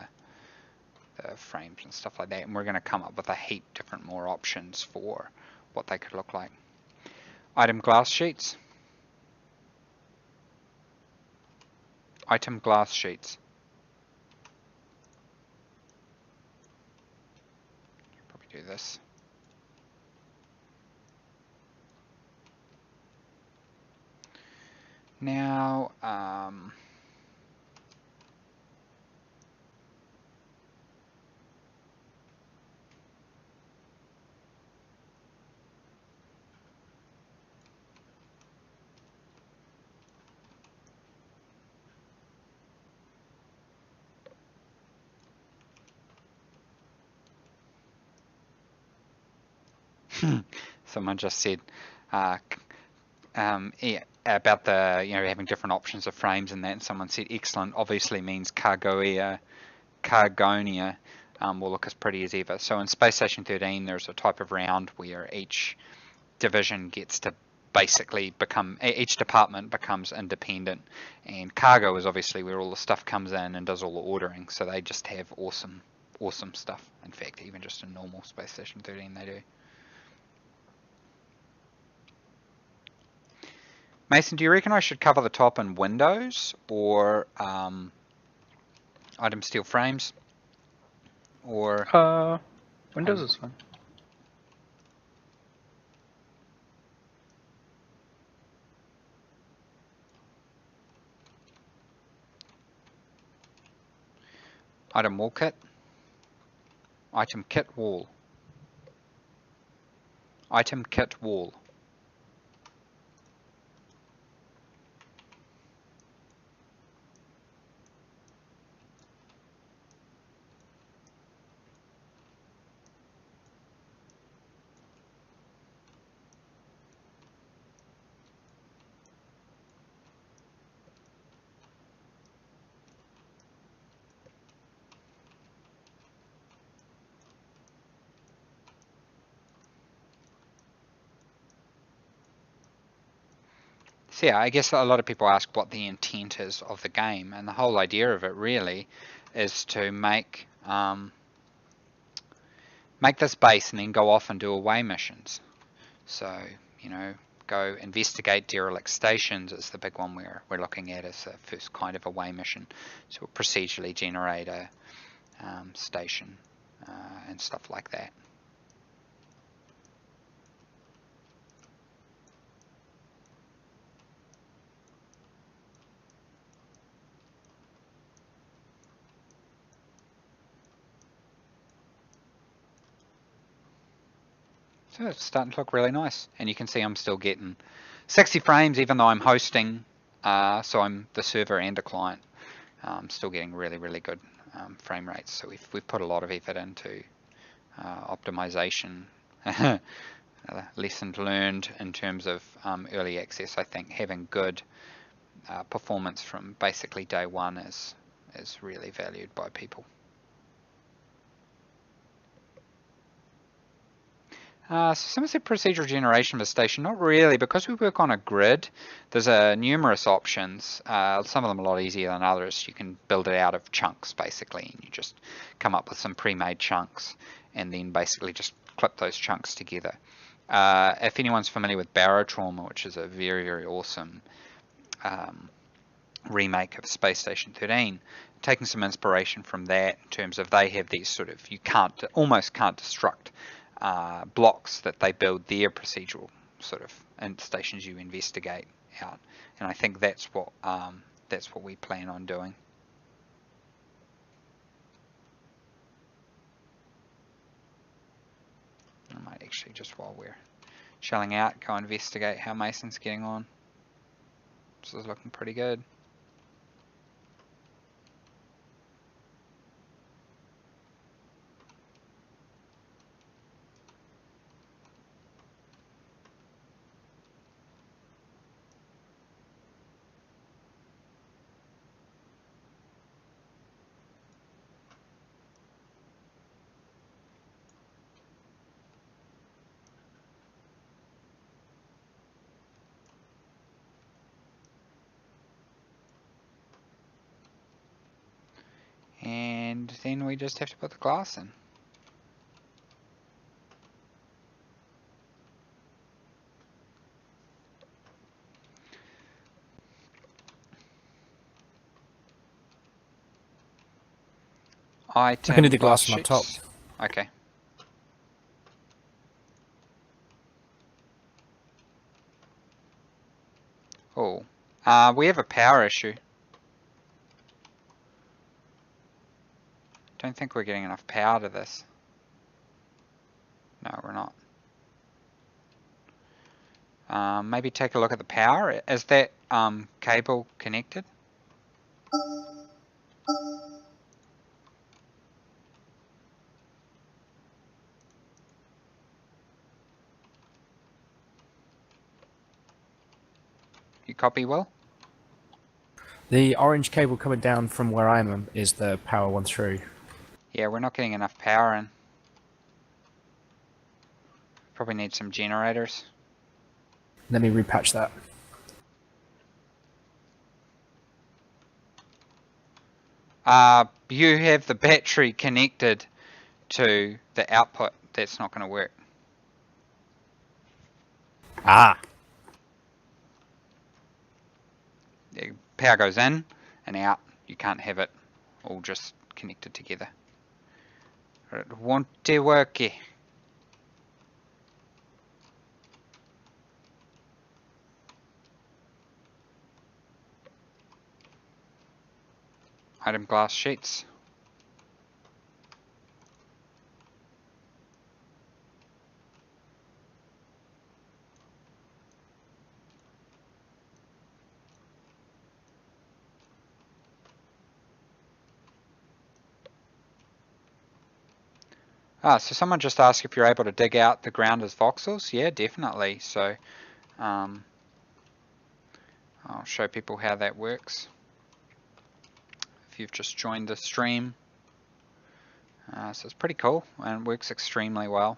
the frames and stuff like that. And we're going to come up with a heap different more options for what they could look like. Item glass sheets. Item glass sheets. Probably do this. Now, someone just said yeah, about the, you know, having different options of frames and that, and someone said excellent obviously means Cargonia will look as pretty as ever. So in Space Station 13 there's a type of round where each division gets to basically become, each department becomes independent, and cargo is obviously where all the stuff comes in and does all the ordering, so they just have awesome stuff. In fact, even just in normal Space Station 13 they do. Mason, do you reckon I should cover the top in windows or item steel frames? Or Windows is fine. item wall kit? Item kit wall. Item kit wall. So yeah, I guess a lot of people ask what the intent is of the game, and the whole idea of it really is to make this base and then go off and do away missions. So, you know, go investigate derelict stations is the big one we're looking at as the first kind of away mission. So we'll procedurally generate a station and stuff like that. So it's starting to look really nice, and you can see I'm still getting 60 frames even though I'm hosting, so I'm the server and the client. I'm still getting really good frame rates. So we've put a lot of effort into optimization. Lessons learned in terms of early access. I think having good performance from basically day one is really valued by people. So some of the procedural generation for station, not really, because we work on a grid. There's numerous options. Some of them a lot easier than others. You can build it out of chunks basically, and you just come up with some pre-made chunks, and then basically just clip those chunks together. If anyone's familiar with Barotrauma, which is a very awesome remake of Space Station 13, taking some inspiration from that in terms of they have these sort of, you almost can't destruct blocks that they build their procedural sort of stations you investigate out, and I think that's what we plan on doing. I might actually, just while we're shelling out, go investigate how Mason's getting on. This is looking pretty good. And then we just have to put the glass in. I can do the glass from up top. Okay. Oh, we have a power issue. Don't think we're getting enough power to this. No, we're not. Maybe take a look at the power. Is that cable connected? You copy, Will? The orange cable coming down from where I am is the power one through. Yeah, we're not getting enough power in. Probably need some generators. Let me repatch that. You have the battery connected to the output. That's not going to work. Ah! The power goes in and out. You can't have it all just connected together. It won't work. Item glass sheets. So someone just asked if you're able to dig out the ground as voxels. Yeah, definitely. So I'll show people how that works. If you've just joined the stream. So it's pretty cool and works extremely well.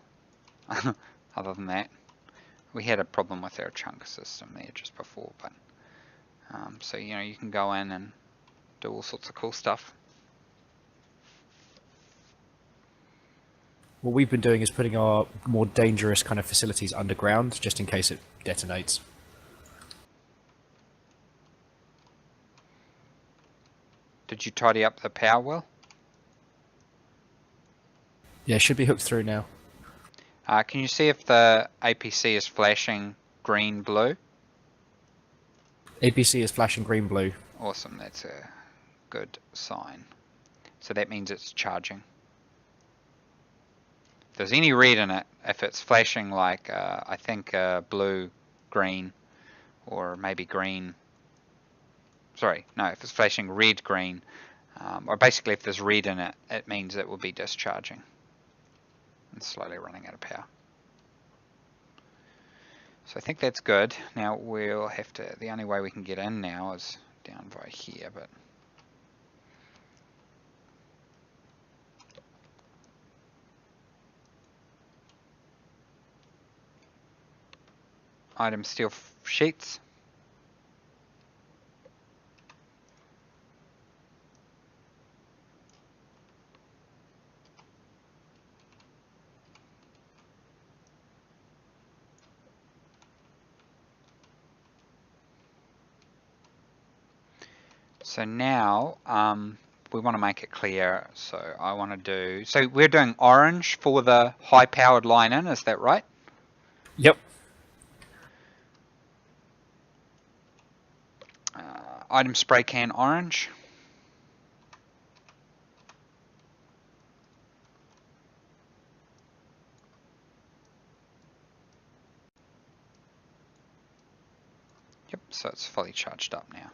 Other than that, we had a problem with our chunk system there just before, but so you can go in and do all sorts of cool stuff. What we've been doing is putting our more dangerous kind of facilities underground, just in case it detonates. Did you tidy up the power well? Yeah, it should be hooked through now. Can you see if the APC is flashing green, blue? APC is flashing green, blue. Awesome, that's a good sign. So that means it's charging. If there's any red in it, if it's flashing like, I think blue, green, or maybe green, sorry, no, if it's flashing red, green, or basically if there's red in it, it means it will be discharging and slowly running out of power. So I think that's good. Now we'll have to, the only way we can get in now is down by here, but item steel sheets. So now we want to make it clear. So I want to do, so we're doing orange for the high powered line in, is that right? Yep. Item spray can orange. Yep, so it's fully charged up now.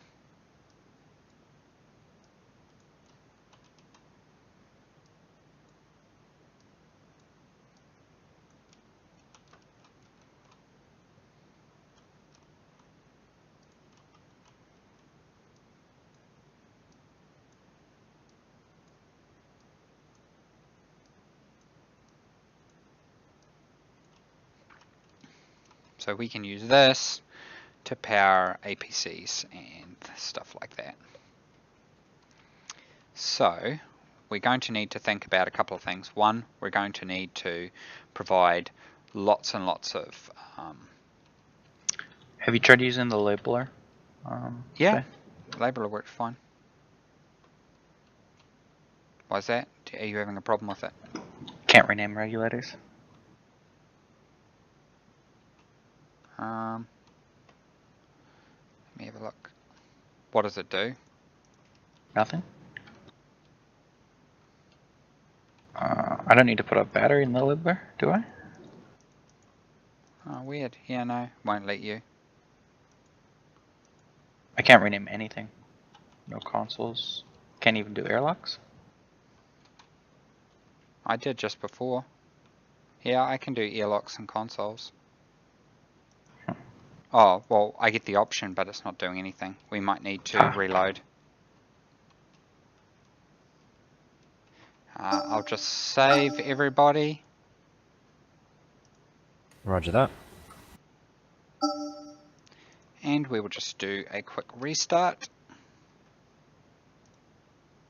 So we can use this to power APCs and stuff like that. So we're going to need to think about a couple of things. One, we're going to need to provide lots and lots of Have you tried using the labeler? yeah, labeler works fine. Why is that? Are you having a problem with it? Can't rename regulators. Let me have a look. What does it do? Nothing. I don't need to put a battery in the labeler, do I? Oh, weird. Yeah, no, won't let you. I can't rename anything. No consoles. Can't even do airlocks. I did just before. Yeah, I can do airlocks and consoles. Oh, well, I get the option, but it's not doing anything. We might need to reload. I'll just save everybody. Roger that. And we will just do a quick restart.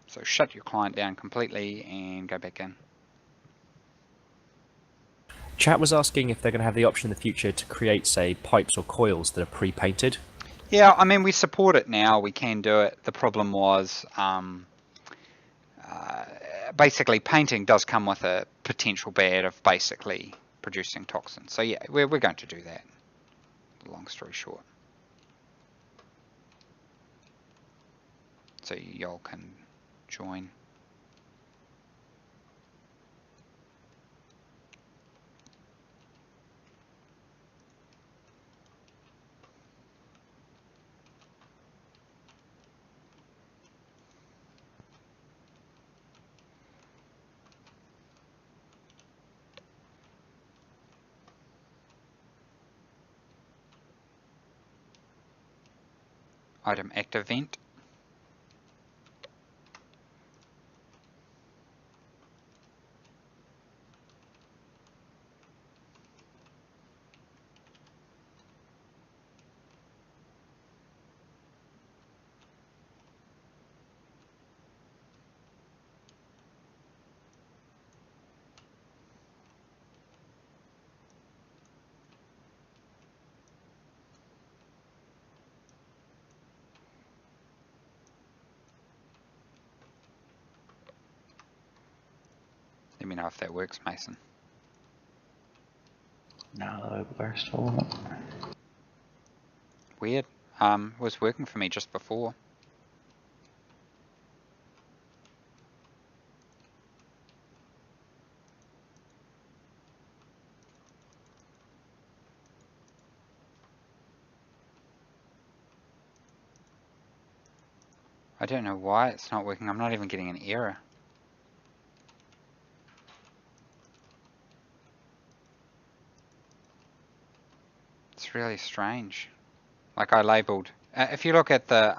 So shut your client down completely and go back in. Chat was asking if they're going to have the option in the future to create, say, pipes or coils that are pre-painted. Yeah, I mean, we support it now. We can do it. The problem was basically painting does come with a potential bad of basically producing toxins. So yeah, we're going to do that. Long story short. So y'all can join. Item active vent. Let me know if that works, Mason. No, the labeler still won't. Weird. It was working for me just before. I don't know why it's not working. I'm not even getting an error. It's really strange. Like I labeled, if you look at the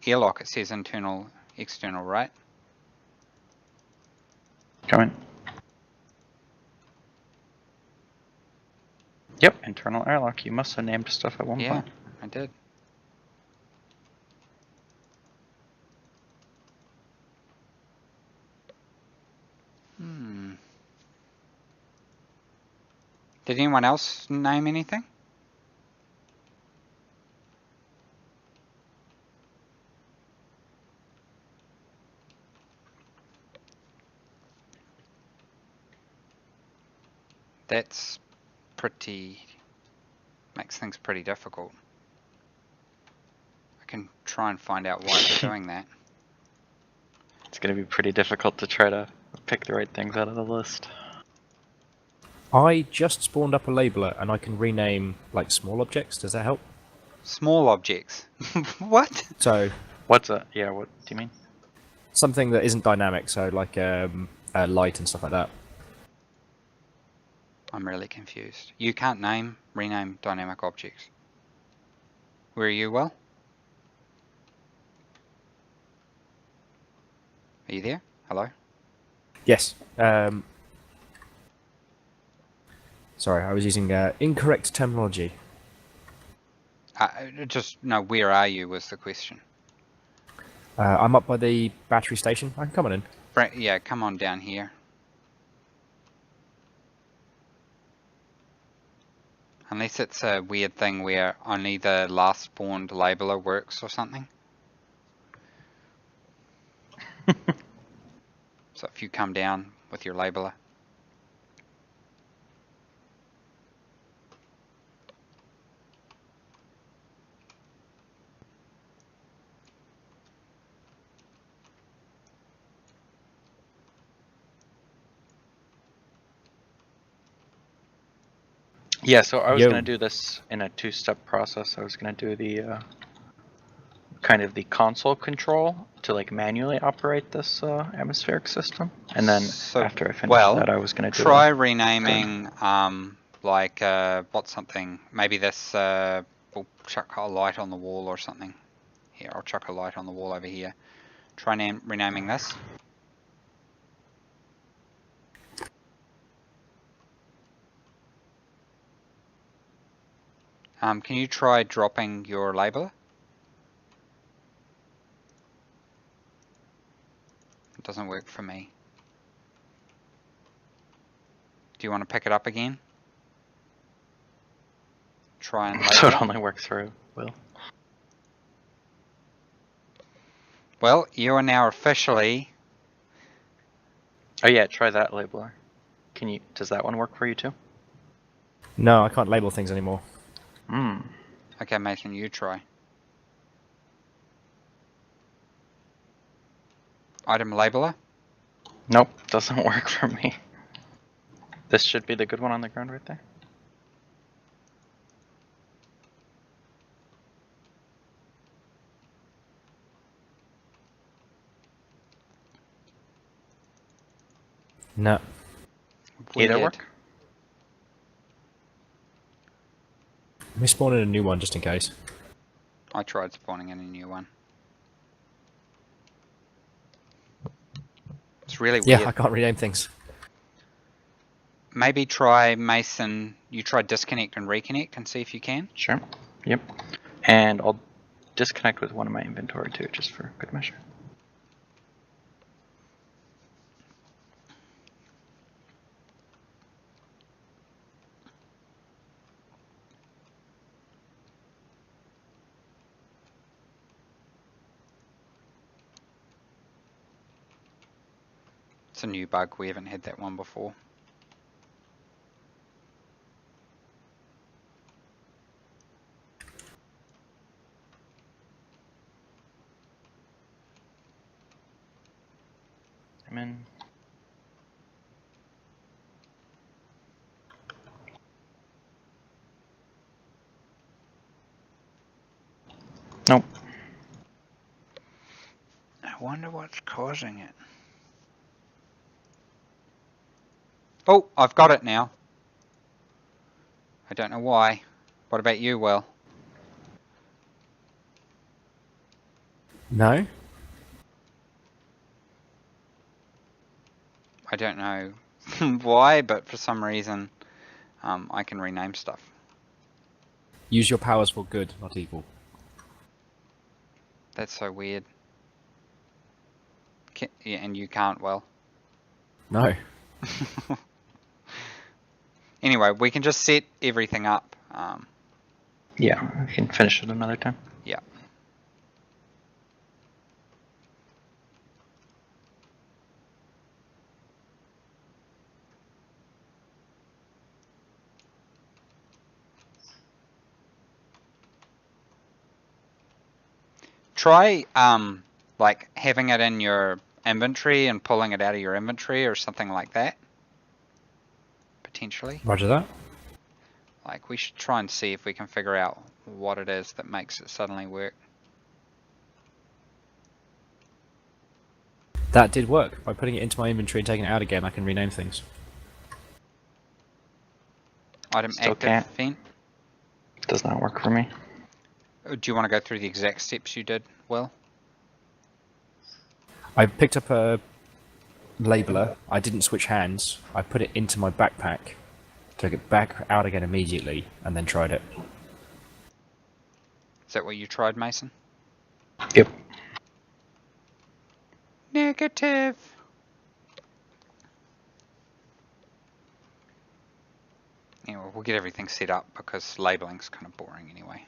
airlock, it says internal, external, right? Come in. Yep, internal airlock. You must have named stuff at one Yeah, point. I did. Did anyone else name anything? That's makes things pretty difficult. I can try and find out why it's doing that. It's going to be pretty difficult to try to pick the right things out of the list. I just spawned up a labeler and I can rename like small objects. Does that help? Small objects. What? So What's a... Yeah, what do you mean? something that isn't dynamic, so like light and stuff like that. I'm really confused. You can't rename dynamic objects. Where are you, Will? Are you there? Hello? Yes. Sorry, I was using incorrect terminology. No, where are you was the question. I'm up by the battery station. I can come on in. Yeah, come on down here. Unless it's a weird thing where only the last spawned labeler works or something. So if you come down with your labeler. Yeah, so I was Yo. going to do this in a two-step process. I was going to do the kind of the console control to like manually operate this atmospheric system, and then after I finished that, I was going to try renaming what's something, maybe this we'll chuck a light on the wall or something. Here, I'll chuck a light on the wall over here. Try renaming this. Can you try dropping your labeler? It doesn't work for me. Do you want to pick it up again? Try and label so it it. only works through Will. Well, you are now officially... Oh yeah, try that labeler. Can you? Does that one work for you too? No, I can't label things anymore. Hmm. Okay, Mason, you try. Item labeler? Nope, doesn't work for me. This should be the good one on the ground right there. No. Either Weird. work? Let me spawn in a new one just in case. I tried spawning in a new one. It's really weird. Yeah, I can't rename things. Maybe try, Mason, you try disconnect and reconnect and see if you can. Sure. Yep. And I'll disconnect with one of my inventory too, just for good measure. It's a new bug, we haven't had that one before. I'm in. Nope. I wonder what's causing it. Oh, I've got it now. I don't know why. What about you, Will? No? I don't know why, but for some reason I can rename stuff. Use your powers for good, not evil. That's so weird. Yeah, and you can't, Will. No. Anyway, we can just set everything up. Yeah, we can finish it another time. Yeah. Try like having it in your inventory and pulling it out of your inventory or something like that. Potentially. Roger that. Like we should try and see if we can figure out what it is that makes it suddenly work. That did work. By putting it into my inventory and taking it out again, I can rename things. Item Still active can't. vent. Does not work for me. Do you want to go through the exact steps you did, Will? I picked up a labeler. I didn't switch hands. I put it into my backpack, took it back out again immediately, and then tried it. Is that what you tried, Mason? Yep. Negative. Anyway, we'll get everything set up because labeling's kind of boring anyway.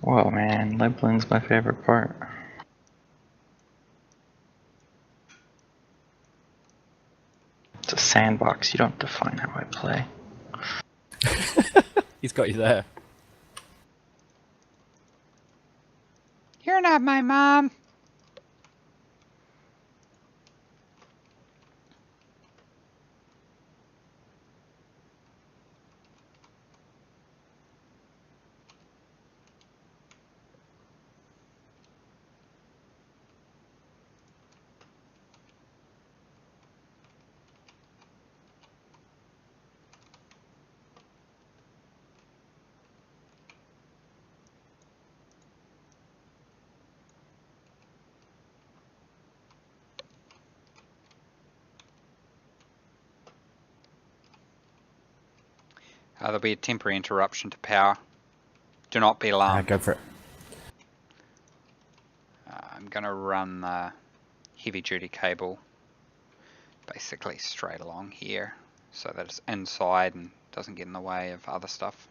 Whoa, man, labeling's my favorite part. It's a sandbox. You don't define how I play. He's got you there. You're not my mom. There'll be a temporary interruption to power. Do not be alarmed. Go for it. I'm going to run the heavy duty cable basically straight along here so that it's inside and doesn't get in the way of other stuff.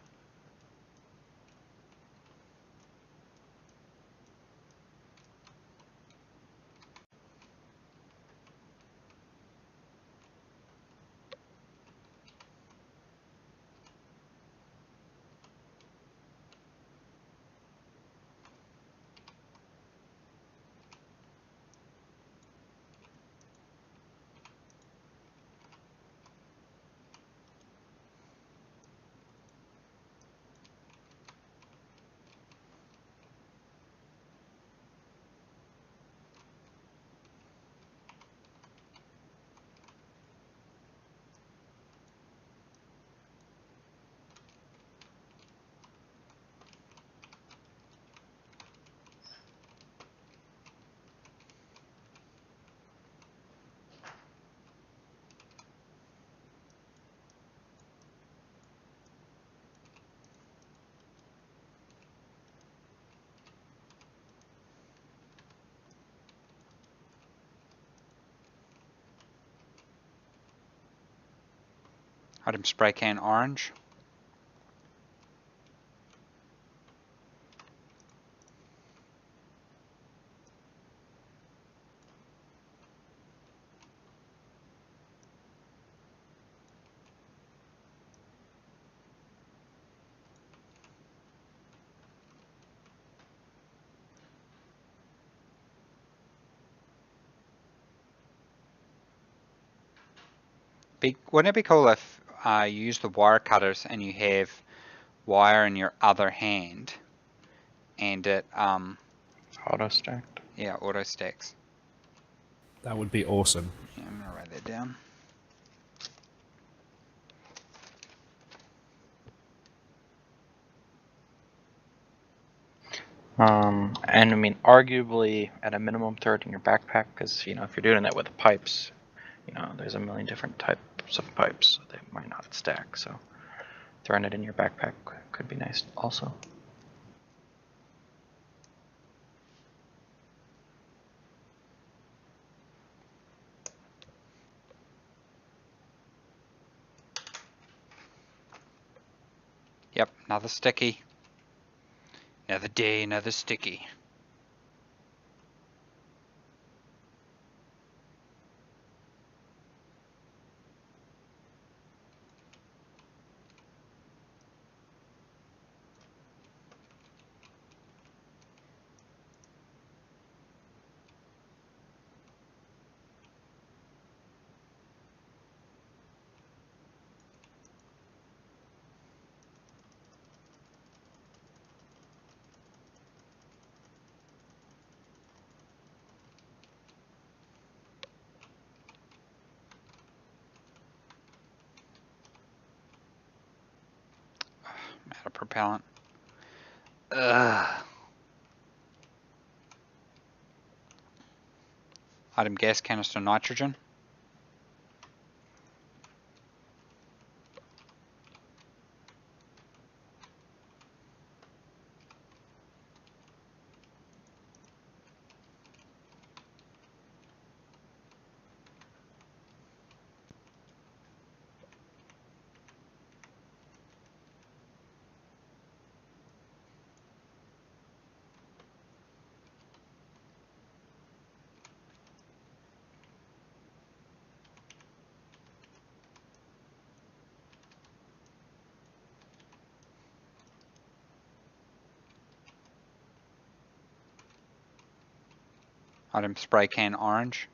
Item spray can orange. Wouldn't it be cool if you use the wire cutters and you have wire in your other hand and it auto stacked? Yeah, auto stacks. That would be awesome. Yeah, I'm gonna write that down. And I mean, arguably, at a minimum, throw it in your backpack, because, you know, if you're doing that with pipes, you know, there's a million different types of pipes that they might not stack, so throwing it in your backpack could be nice also. Yep, another sticky. Another day, another sticky. I'm out of propellant. Ugh. Item gas canister nitrogen. Item spray can orange.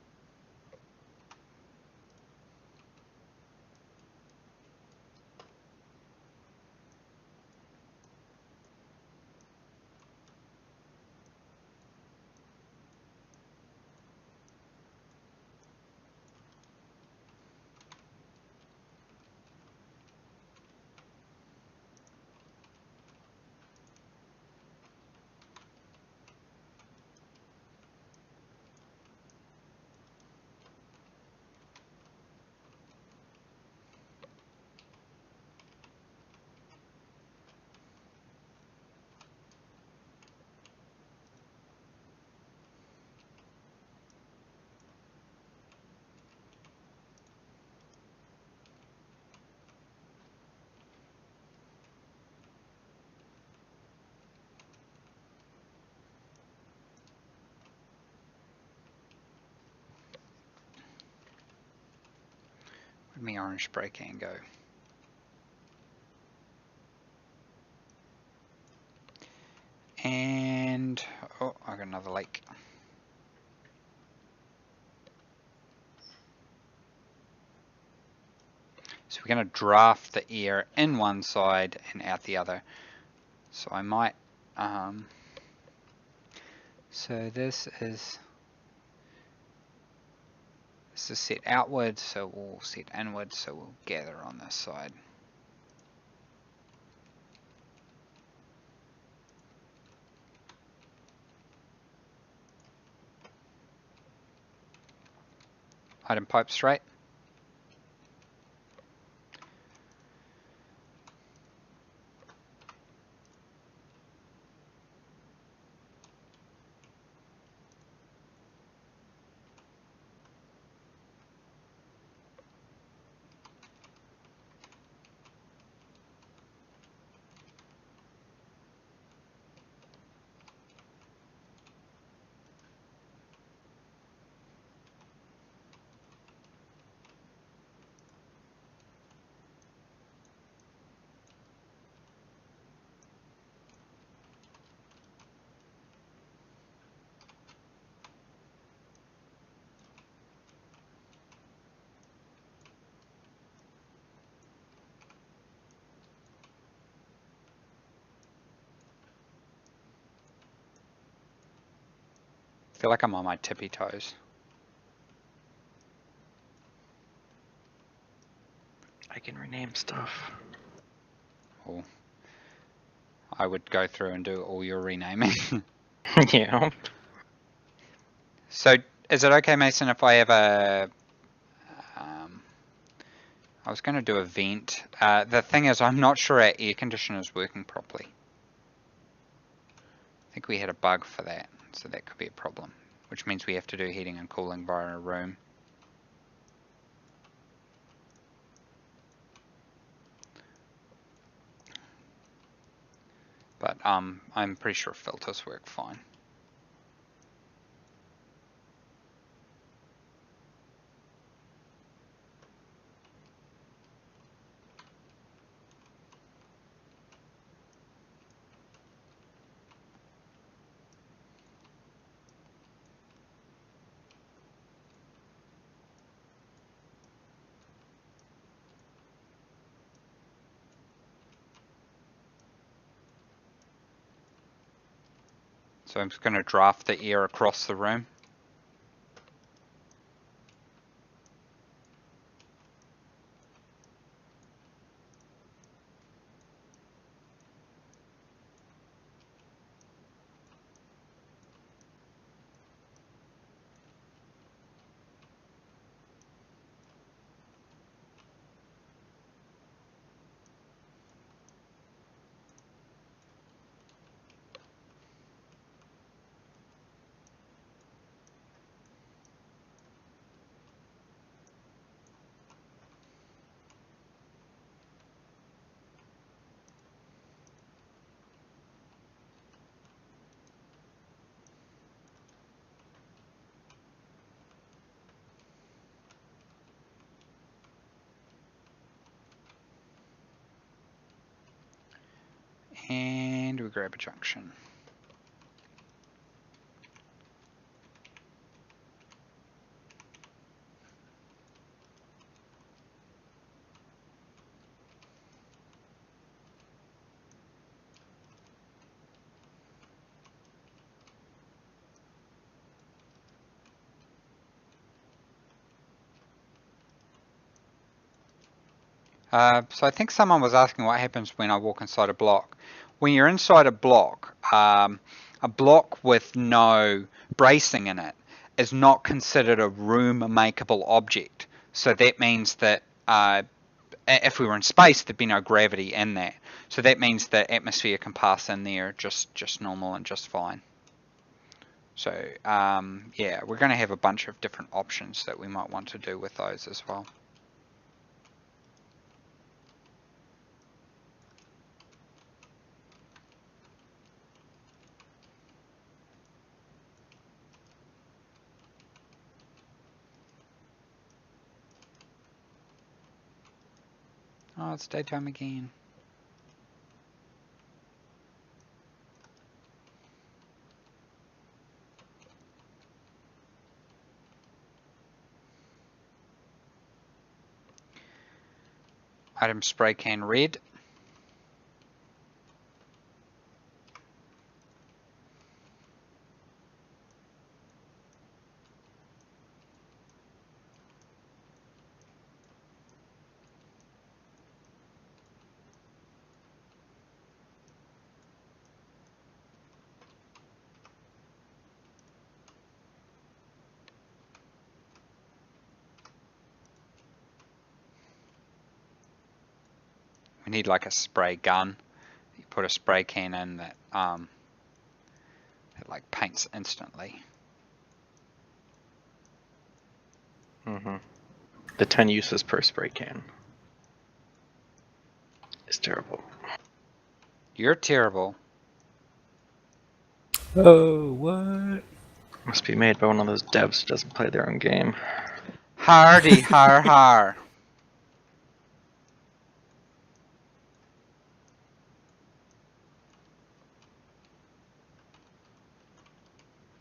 Where'd my orange spray can go? And, oh, I got another leak. So we're going to draft the air in one side and out the other. So I might, so this is set outward, so we'll set inward, so we'll gather on this side. Item pipe straight. I feel like I'm on my tippy toes. I can rename stuff. Oh, I would go through and do all your renaming. Yeah. So, is it okay, Mason, if I have a... I was going to do a vent. The thing is, I'm not sure our air conditioner is working properly. I think we had a bug for that, so that could be a problem, which means we have to do heating and cooling via a room. But I'm pretty sure filters work fine. So I'm just going to draft the air across the room. And we grab a junction. So I think someone was asking what happens when I walk inside a block. When you're inside a block with no bracing in it is not considered a room makeable object. So that means that if we were in space, there'd be no gravity in there. So that means that atmosphere can pass in there just normal and just fine. So yeah, we're going to have a bunch of different options that we might want to do with those as well. Oh, it's daytime again. Item spray can red. We need like a spray gun. You put a spray can in that it like paints instantly. The 10 uses per spray can is terrible. You're terrible. Oh, what? Must be made by one of those devs who doesn't play their own game. Hardy har har.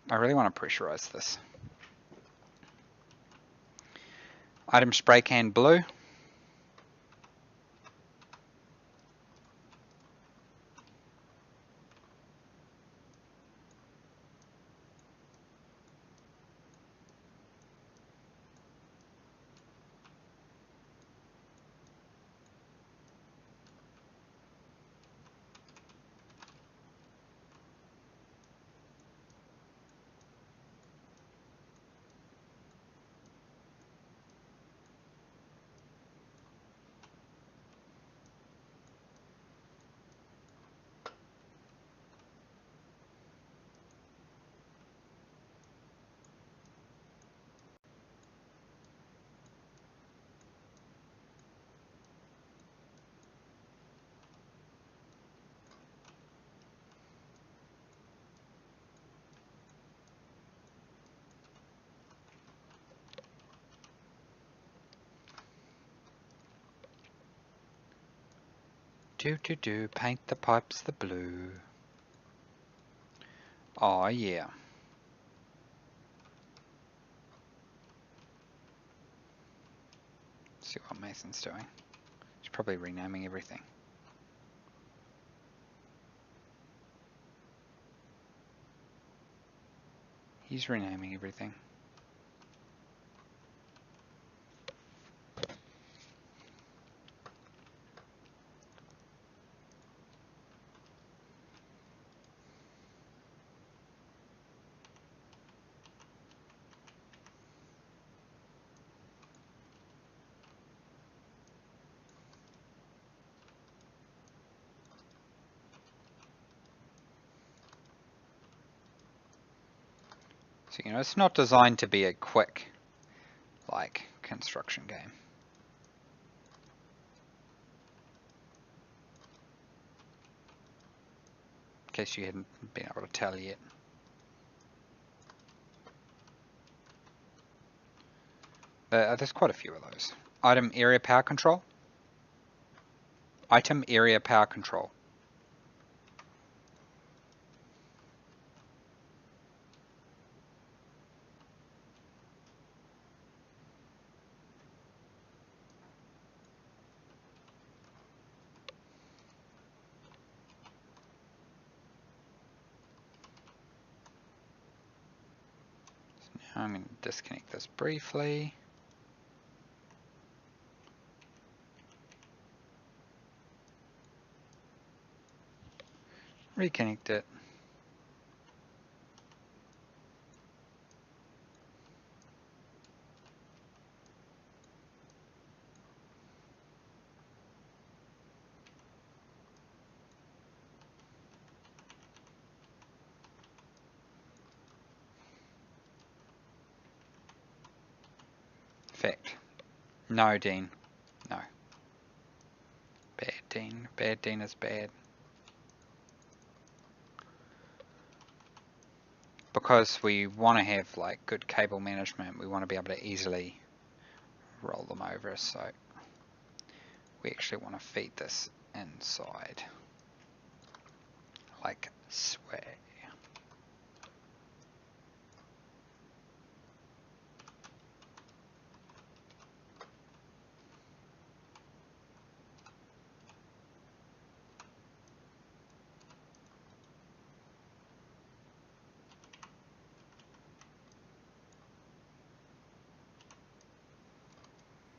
I really want to pressurize this. Item spray can blue. Do, paint the pipes the blue. Oh yeah. Let's see what Mason's doing. He's probably renaming everything. He's renaming everything. So, you know, it's not designed to be a quick, like, construction game. In case you hadn't been able to tell yet. There's quite a few of those. Item area power control. Item area power control. I'm going to disconnect this briefly. Reconnect it. Effect. No, Dean. No. Bad, Dean. Bad, Dean is bad. Because we want to have like good cable management, we want to be able to easily roll them over, so we actually want to feed this inside. Like sway.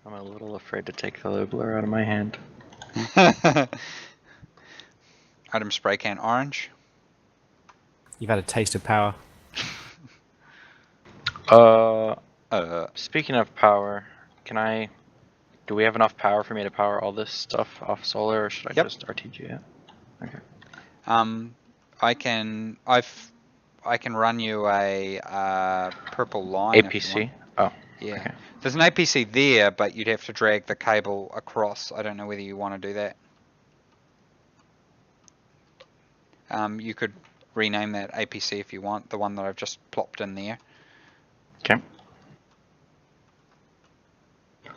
I'm a little afraid to take the labeler out of my hand. Item spray can orange. You've had a taste of power. Speaking of power, do we have enough power for me to power all this stuff off solar, or should I just RTG it? Okay. I can run you a purple line. APC? Oh. Yeah. Okay. There's an APC there, but you'd have to drag the cable across. I don't know whether you want to do that. You could rename that APC if you want, the one that I've just plopped in there. Okay.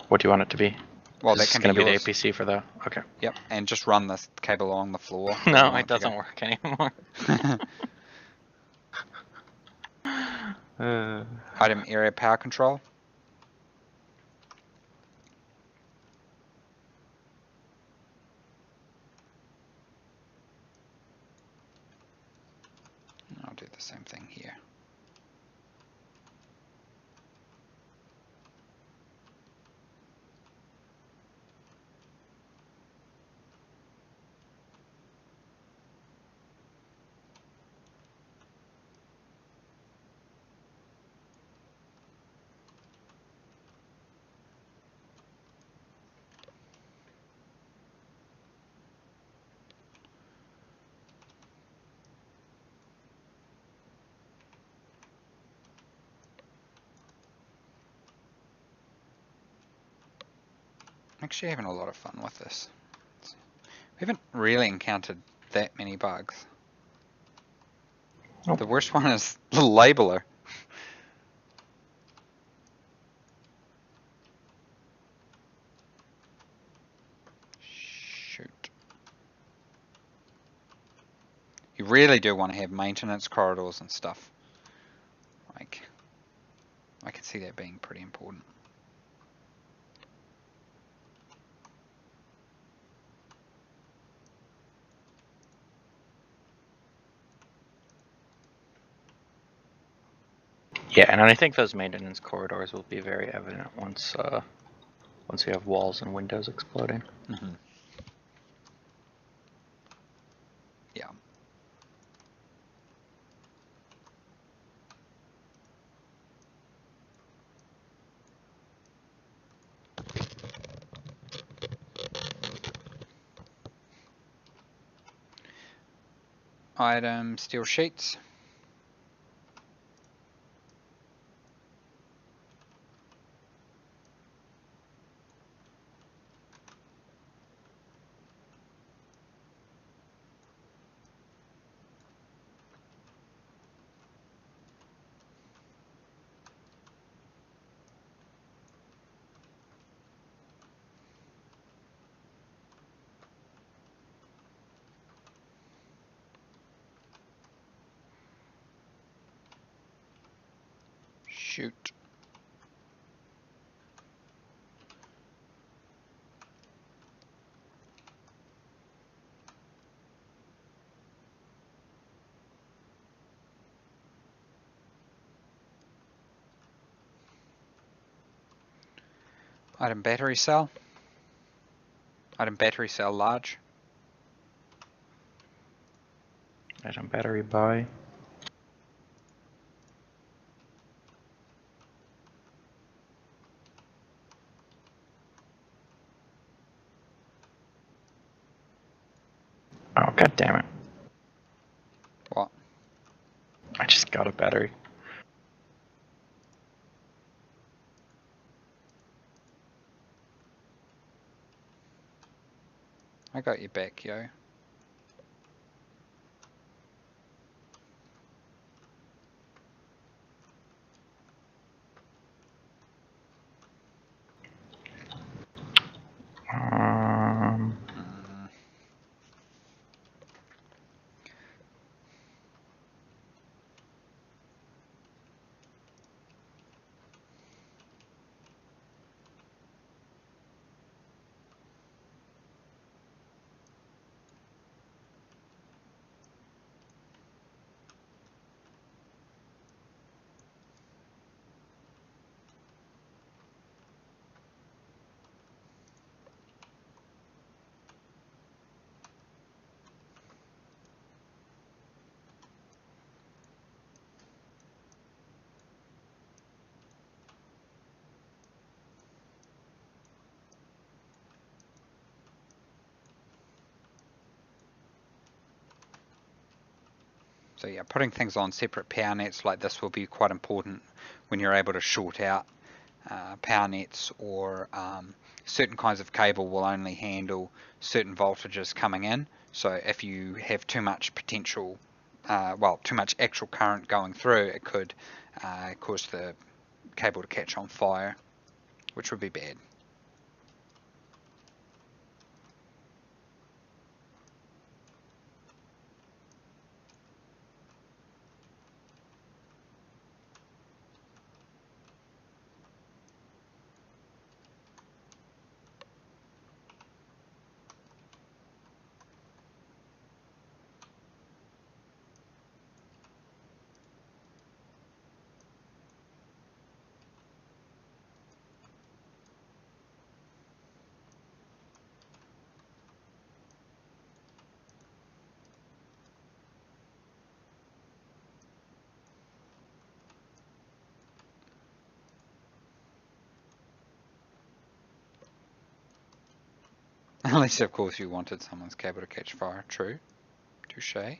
What do you want it to be? Well, that can be be the APC for the... Okay. Yep, and just run the cable along the floor. No, it doesn't work anymore. Item area power control. I'll do the same thing here. Actually having a lot of fun with this. We haven't really encountered that many bugs. Nope. The worst one is the labeler. Shoot. You really do want to have maintenance corridors and stuff. Like, I can see that being pretty important. Yeah, and I think those maintenance corridors will be very evident once you have walls and windows exploding. Mm-hmm. Yeah. Item steel sheets. Shoot. Item battery cell. Item battery cell large. Item battery buy. Oh, god damn it. What? I just got a battery. I got your back, yo. Um, So yeah, putting things on separate power nets like this will be quite important when you're able to short out power nets, or certain kinds of cable will only handle certain voltages coming in. So if you have too much potential, too much actual current going through, it could cause the cable to catch on fire, which would be bad. Unless, of course, you wanted someone's cable to catch fire. True. Touche.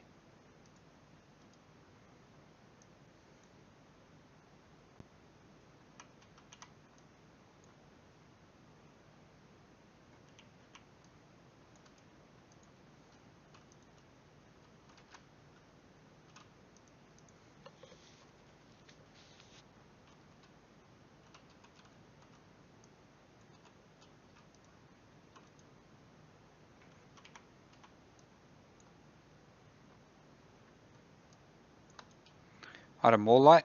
Item wall light.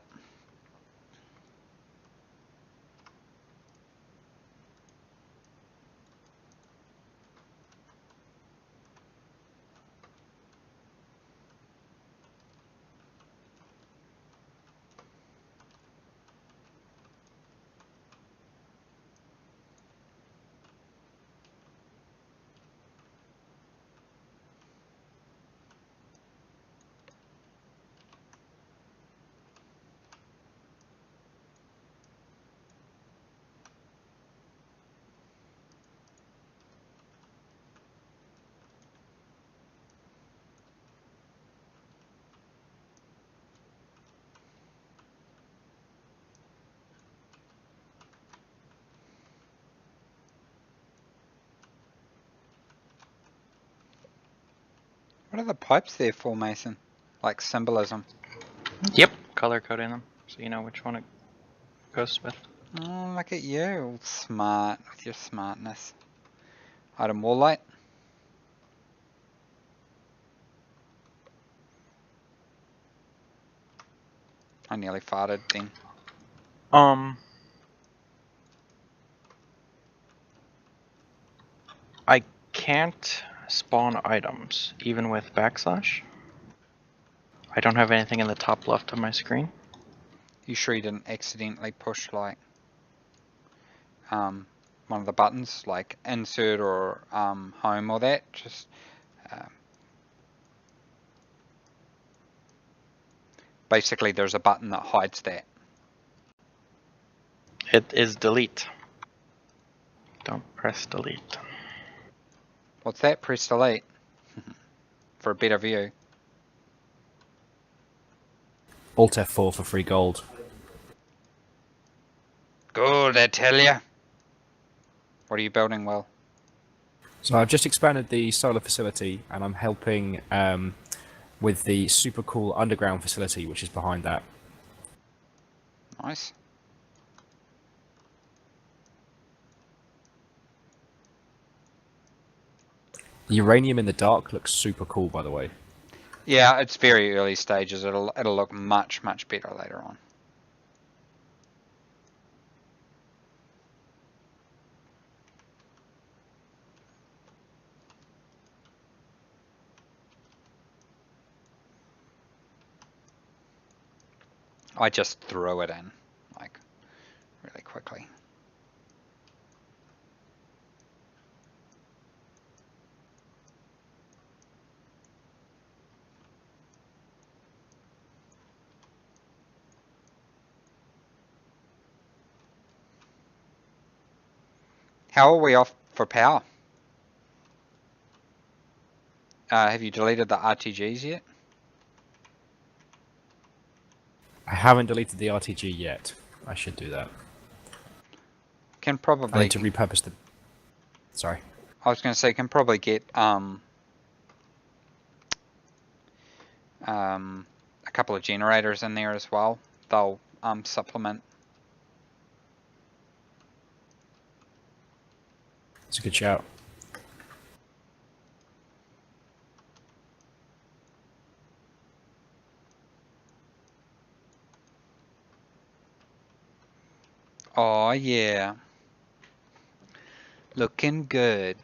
What are the pipes there for, Mason? Like symbolism? Yep, color coding them so you know which one it goes with. Oh, look at you, all smart with your smartness. Item wall light. I nearly farted then. I can't spawn items even with backslash. I don't have anything in the top left of my screen. You sure you didn't accidentally push like one of the buttons, like insert or home or that? Just basically there's a button that hides that. It is delete. Don't press delete. What's that? Press delete for a better view. Alt F4 for free gold. Good, I tell ya. What are you building, Will? So I've just expanded the solar facility, and I'm helping with the super cool underground facility, which is behind that. Nice. The uranium in the dark looks super cool, by the way. Yeah, it's very early stages. It'll look much better later on. I just throw it in, like, really quickly. How are we off for power? Have you deleted the RTGs yet? I haven't deleted the RTG yet. I should do that. Can I probably. need to repurpose the... Sorry. I was going to say, can probably get a couple of generators in there as well. They'll supplement. It's a good shout. Oh yeah, looking good.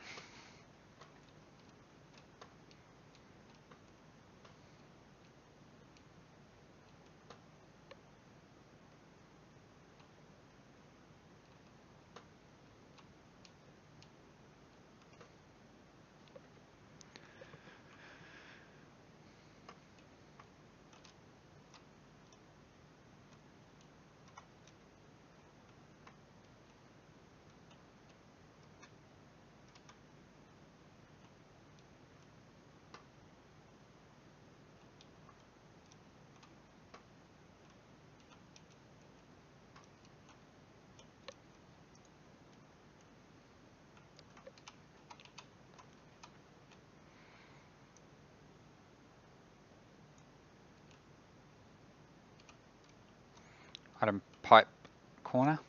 Item pipe corner.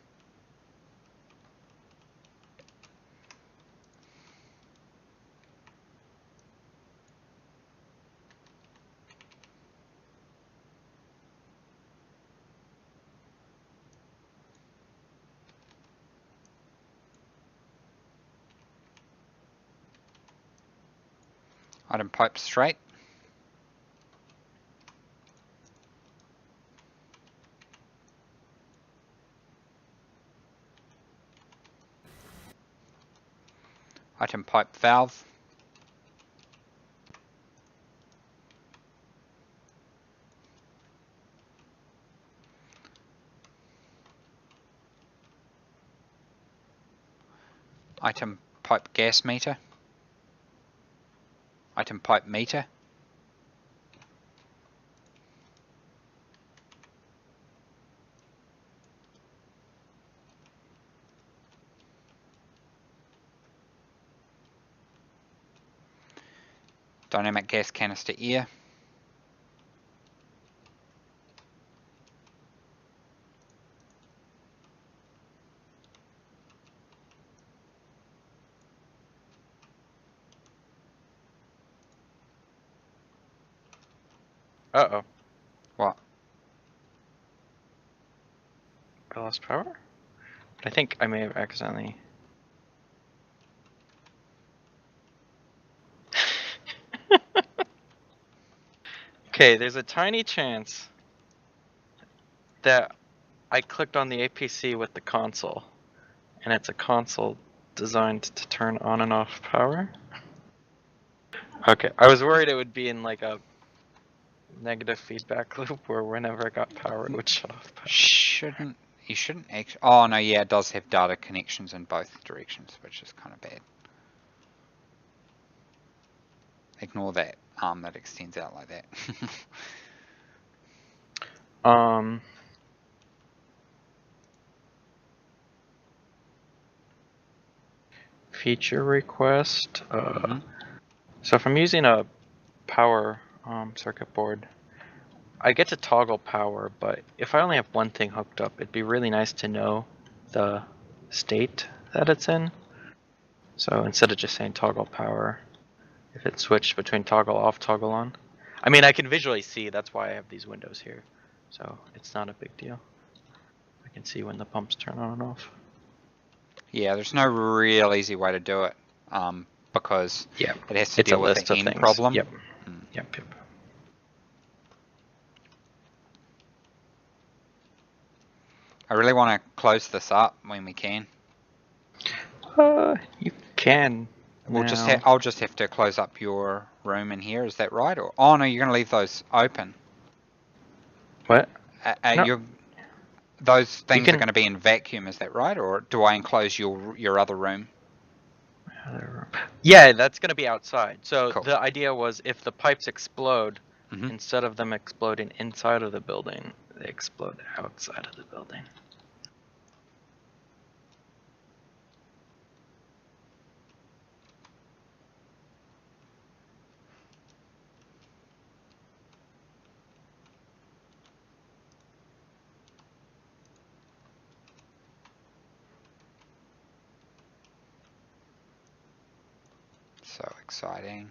Item pipe straight. Item pipe valve. Item pipe gas meter. Item pipe meter. Dynamic gas canister ear. Uh-oh. What? I lost power? I think I may have accidentally... Okay, there's a tiny chance that I clicked on the APC with the console, and it's a console designed to turn on and off power. Okay, I was worried it would be in like a negative feedback loop where whenever I got power it would shut off power. You shouldn't actually, oh no, yeah, it does have data connections in both directions, which is kind of bad. Ignore that arm that extends out like that. Feature request. So if I'm using a power circuit board, I get to toggle power, but if I only have one thing hooked up, it'd be really nice to know the state that it's in. So instead of just saying toggle power, if it switched between toggle off, toggle on. I mean, I can visually see, that's why I have these windows here. So it's not a big deal. I can see when the pumps turn on and off. Yeah, there's no real easy way to do it because Yep. it has to It's deal a with list the of end things. problem. Yep. Yep. I really want to close this up when we can. You can. I'll just have to close up your room in here. Is that right? Or oh no, you're gonna leave those open. What? No. Those things are going to be in vacuum. Is that right? Or do I enclose your other room? Yeah, that's going to be outside. So Cool. The idea was if the pipes explode, Mm-hmm. instead of them exploding inside of the building, they explode outside of the building. So exciting.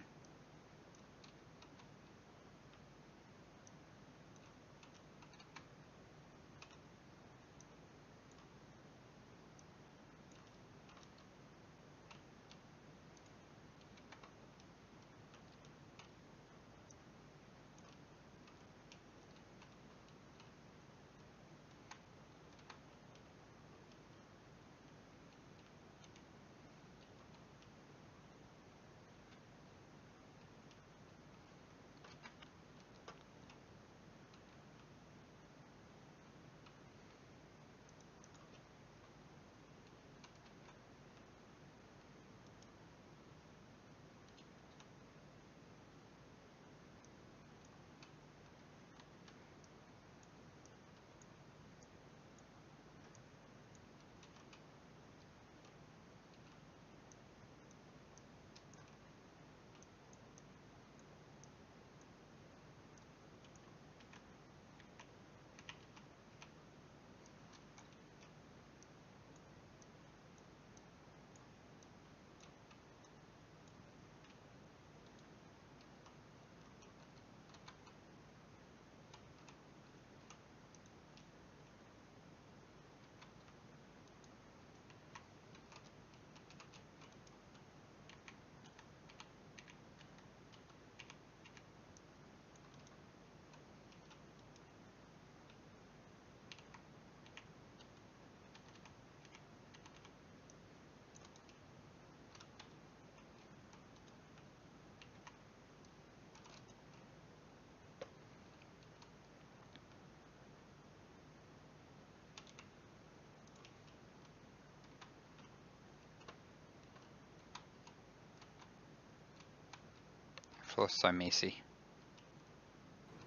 Oh, so messy.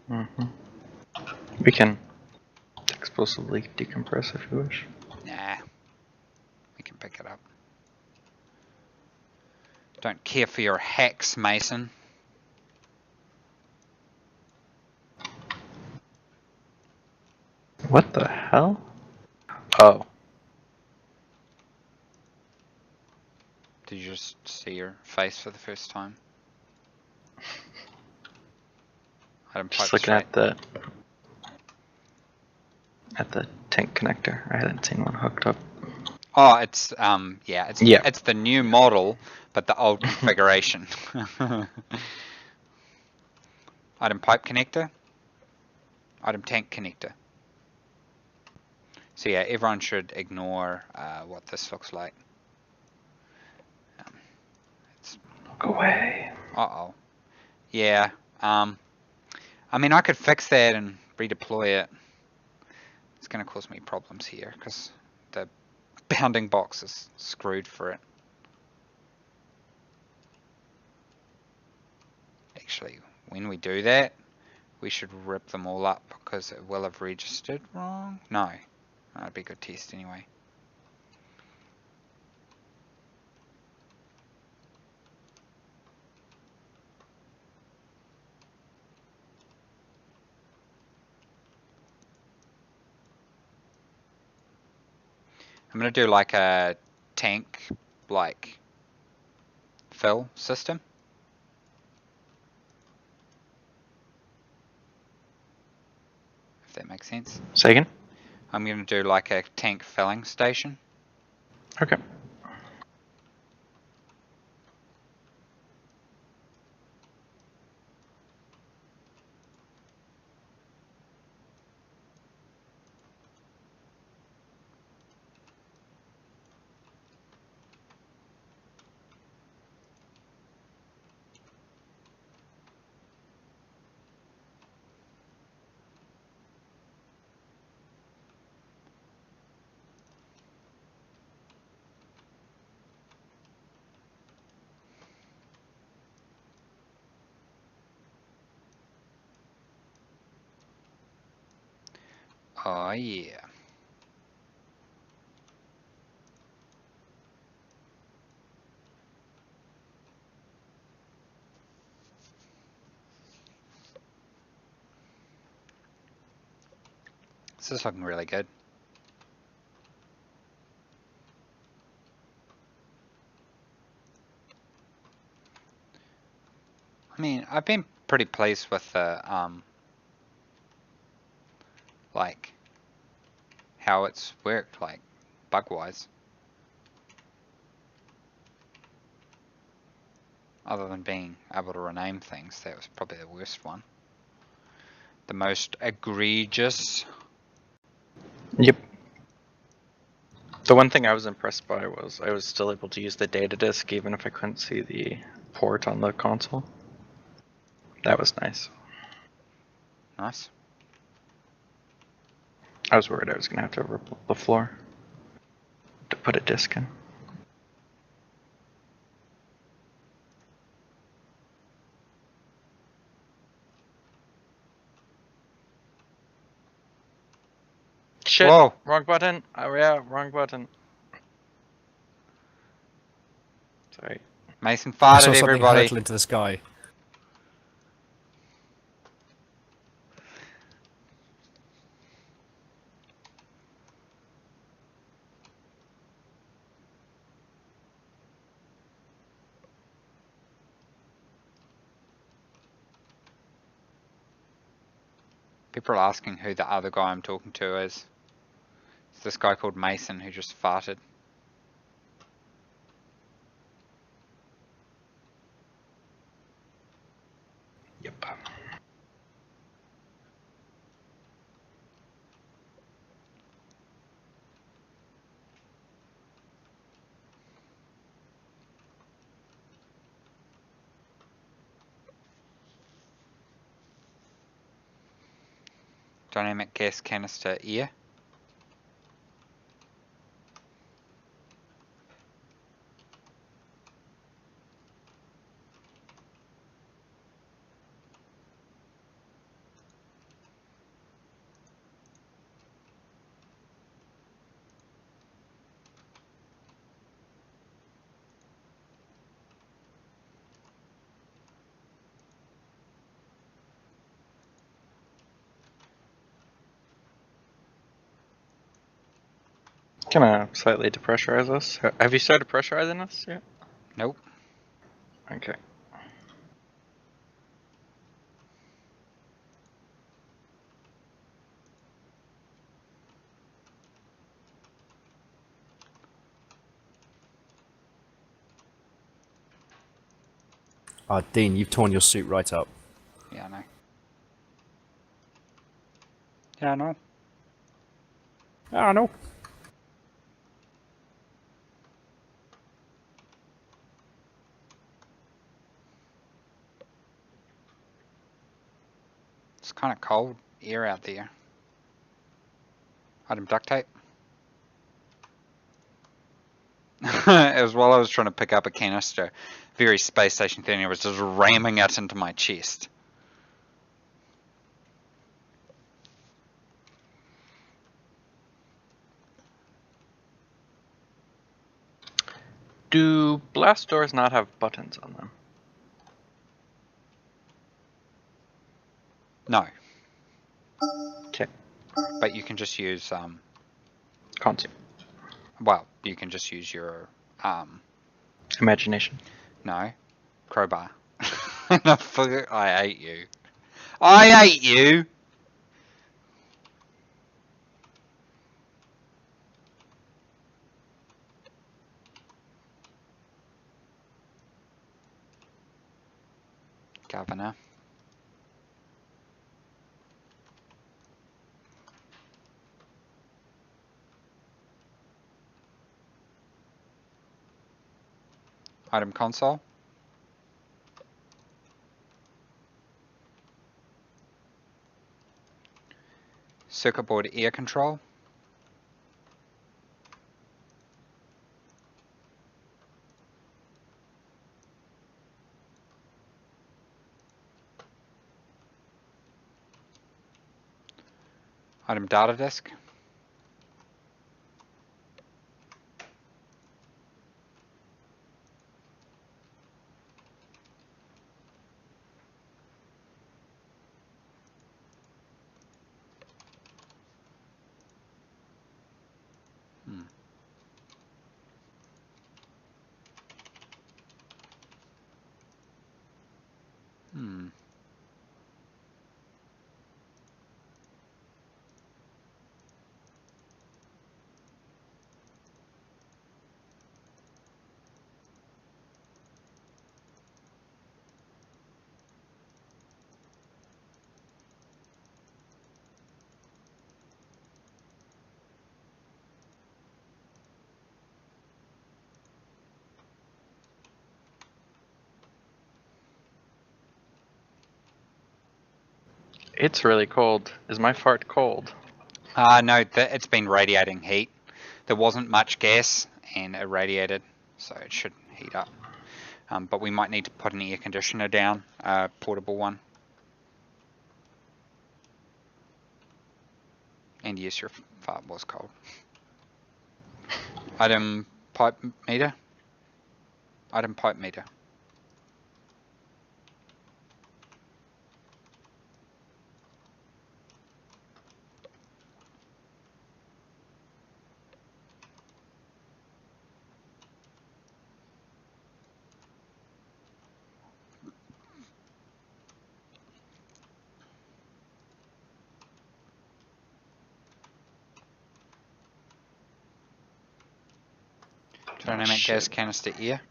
We can explosively decompress if you wish. Nah. We can pick it up. Don't care for your hacks, Mason. What the hell? Oh. Did you just see your face for the first time? Just looking at the tank connector. I hadn't seen one hooked up. Oh, it's it's the new model, but the old configuration. Item pipe connector. Item tank connector. So yeah, everyone should ignore what this looks like. Go away. Uh-oh. Yeah. I mean, I could fix that and redeploy it. It's going to cause me problems here because the bounding box is screwed for it. Actually, when we do that, we should rip them all up because it will have registered wrong. No, that'd be a good test anyway. I'm going to do like a tank, like fill system. If that makes sense. Say again? I'm going to do like a tank filling station. Okay. Oh yeah. This is looking really good. I mean, I've been pretty pleased with the like how it's worked, like bug-wise. Other than being able to rename things, that was probably the worst one. The most egregious. Yep. The one thing I was impressed by was I was still able to use the data disk even if I couldn't see the port on the console. That was nice. Nice. I was worried I was going to have to rip the floor to put a disk in. Shit! Whoa. Wrong button! Oh yeah, wrong button. Sorry. Mason I saw farted, something everybody. hurtle into the sky. People are asking who the other guy I'm talking to is. It's this guy called Mason who just farted. Yep. Dynamic gas canister air. Gonna slightly depressurize this. Have you started pressurizing this yet? Nope. Okay. Dean, you've torn your suit right up. Yeah, I know. Yeah, I know. I know. It's kind of cold air out there. Item duct tape. It was while I was trying to pick up a canister. Very space station thing. It was just ramming it into my chest. Do blast doors not have buttons on them? No. Okay. But you can just use Console. well, you can just use your Imagination. no, crowbar. I hate you. I hate you. Governor. Item console. Circuit board air control. Item data disk. Hmm. It's really cold. Is my fart cold? No, it's been radiating heat. There wasn't much gas and it radiated, so it should heat up. But we might need to put an air conditioner down, a portable one. And yes, your fart was cold. Item pipe meter. Item pipe meter. Dynamic gas canister air.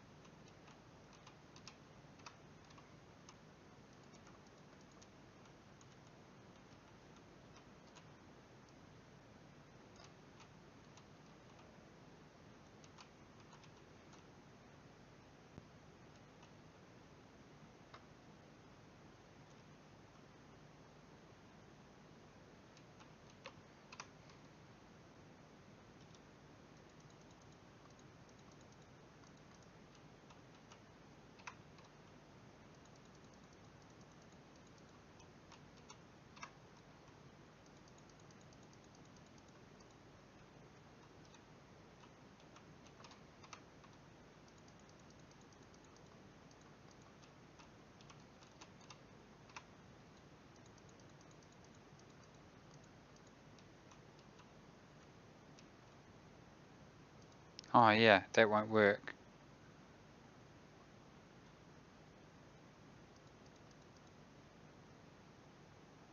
Oh yeah, that won't work.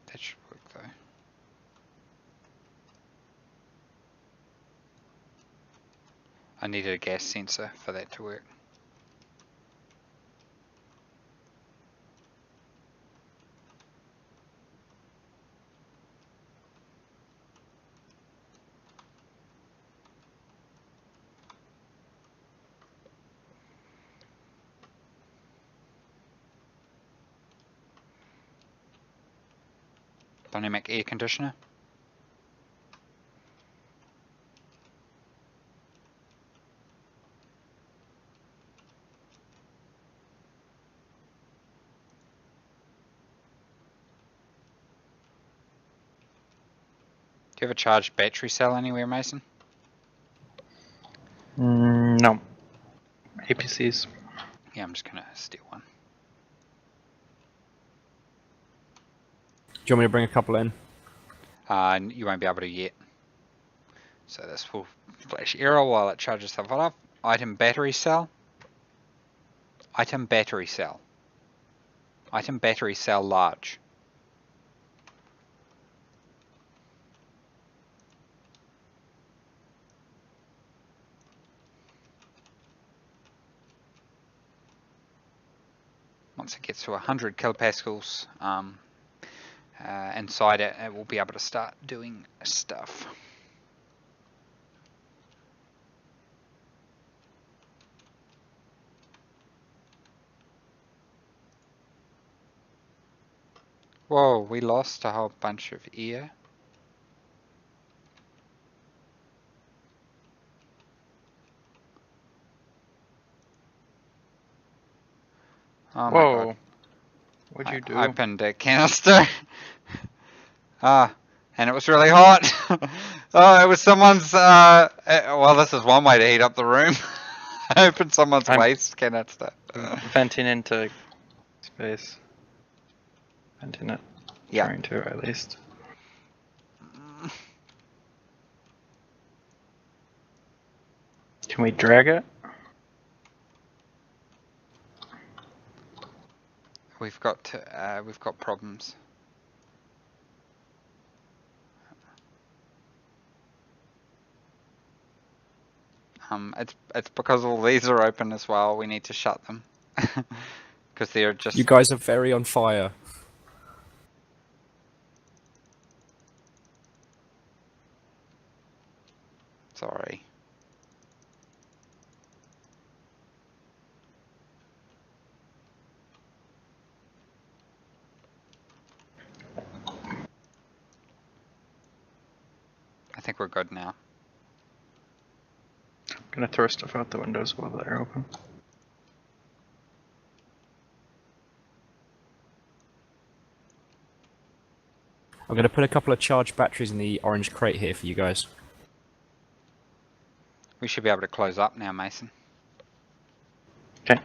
That should work though. I needed a gas sensor for that to work. Dynamic air conditioner. Do you have a charged battery cell anywhere, Mason? No. APCs. Yeah, I'm just gonna steal one. Do you want me to bring a couple in? You won't be able to yet. So this will flash error while it charges stuff up. Item battery cell. Item battery cell. Item battery cell large. Once it gets to 100 kilopascals inside it, it will be able to start doing stuff. Whoa, we lost a whole bunch of air. Oh my god. What'd you do? I opened a canister. And it was really hot. Oh, it was someone's, well, this is one way to heat up the room. I opened someone's waste canister. Venting into space. Venting it. Yeah. Trying to, at least. Can we drag it? We've got problems. It's because all these are open as well. We need to shut them because they're just. You guys are very on fire. Sorry. I think we're good now. I'm gonna throw stuff out the windows while they're open. I'm going to put a couple of charged batteries in the orange crate here for you guys. We should be able to close up now, Mason. Okay.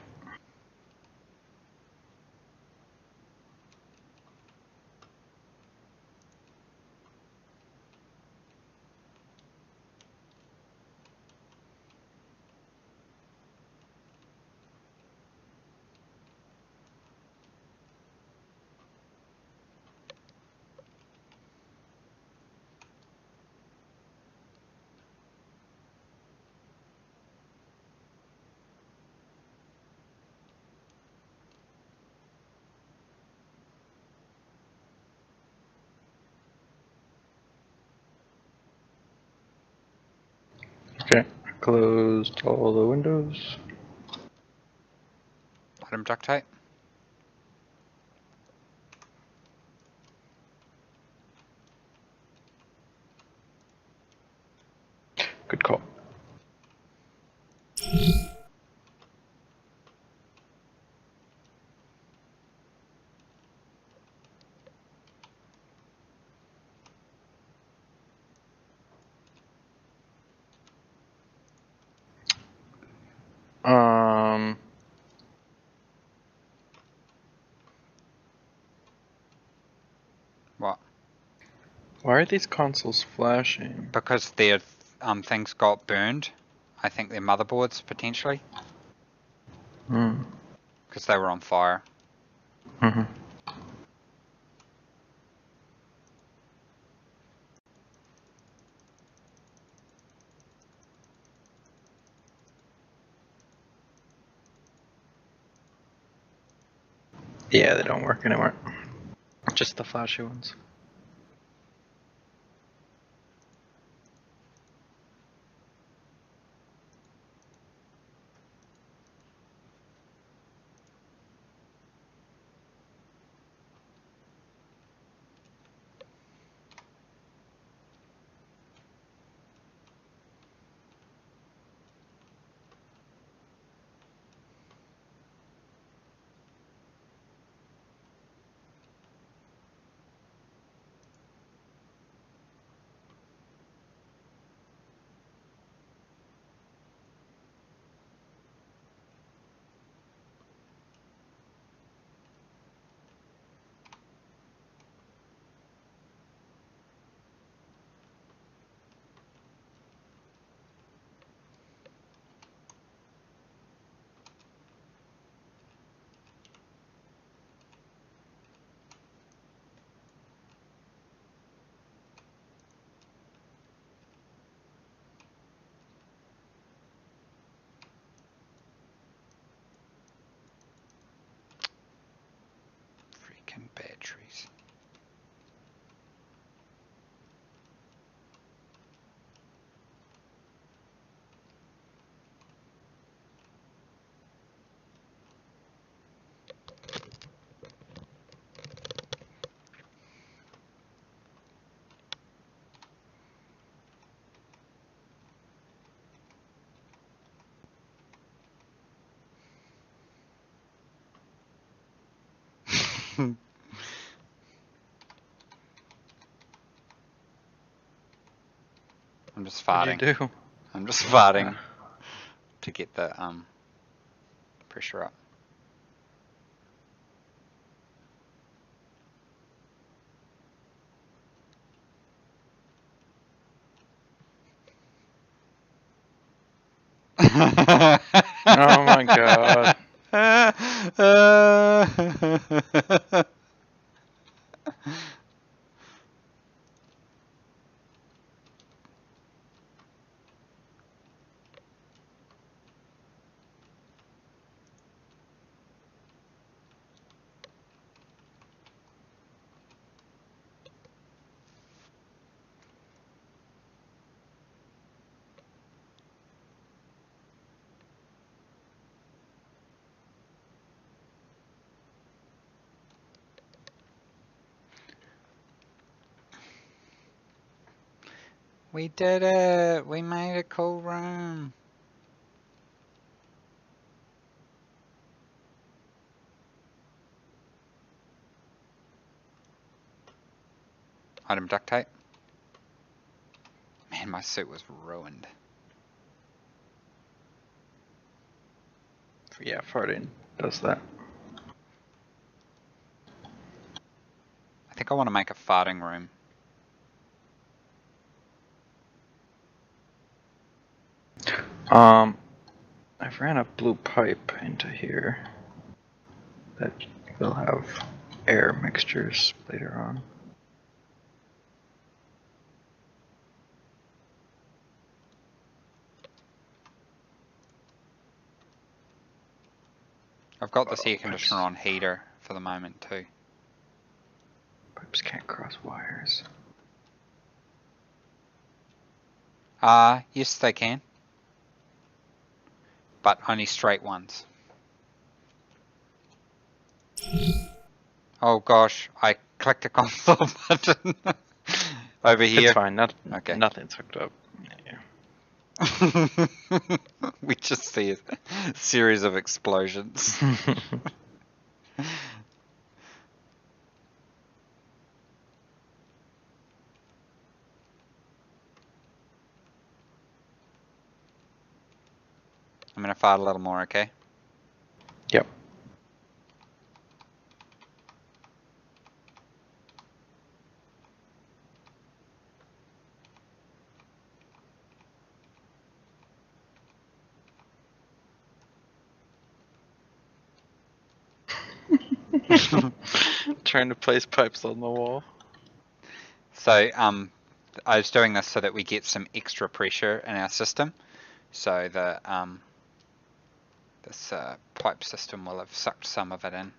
Okay, closed all the windows. Item duct tape. Good call. What? Why are these consoles flashing? Because their things got burned. I think their motherboards, potentially. Hmm. Because they were on fire. Mm-hmm. Yeah, they don't work anymore. Just the flashy ones. Freaking batteries. I'm just farting. What'd you do? I'm just farting to get the pressure up. Oh my god. We did it! We made a cool room! Item duct tape. Man, my suit was ruined. Yeah, farting does that. I think I want to make a farting room. I've ran a blue pipe into here that will have air mixtures later on. I've got this air conditioner on heater for the moment too. Pipes can't cross wires. Yes they can. But only straight ones. Oh gosh, I clicked a console button over here. It's fine, Okay. Nothing's hooked up. Yeah. We just see a series of explosions. I'm gonna fart a little more, okay? Yep. Trying to place pipes on the wall. So I was doing this so that we get some extra pressure in our system. So the this pipe system will have sucked some of it in.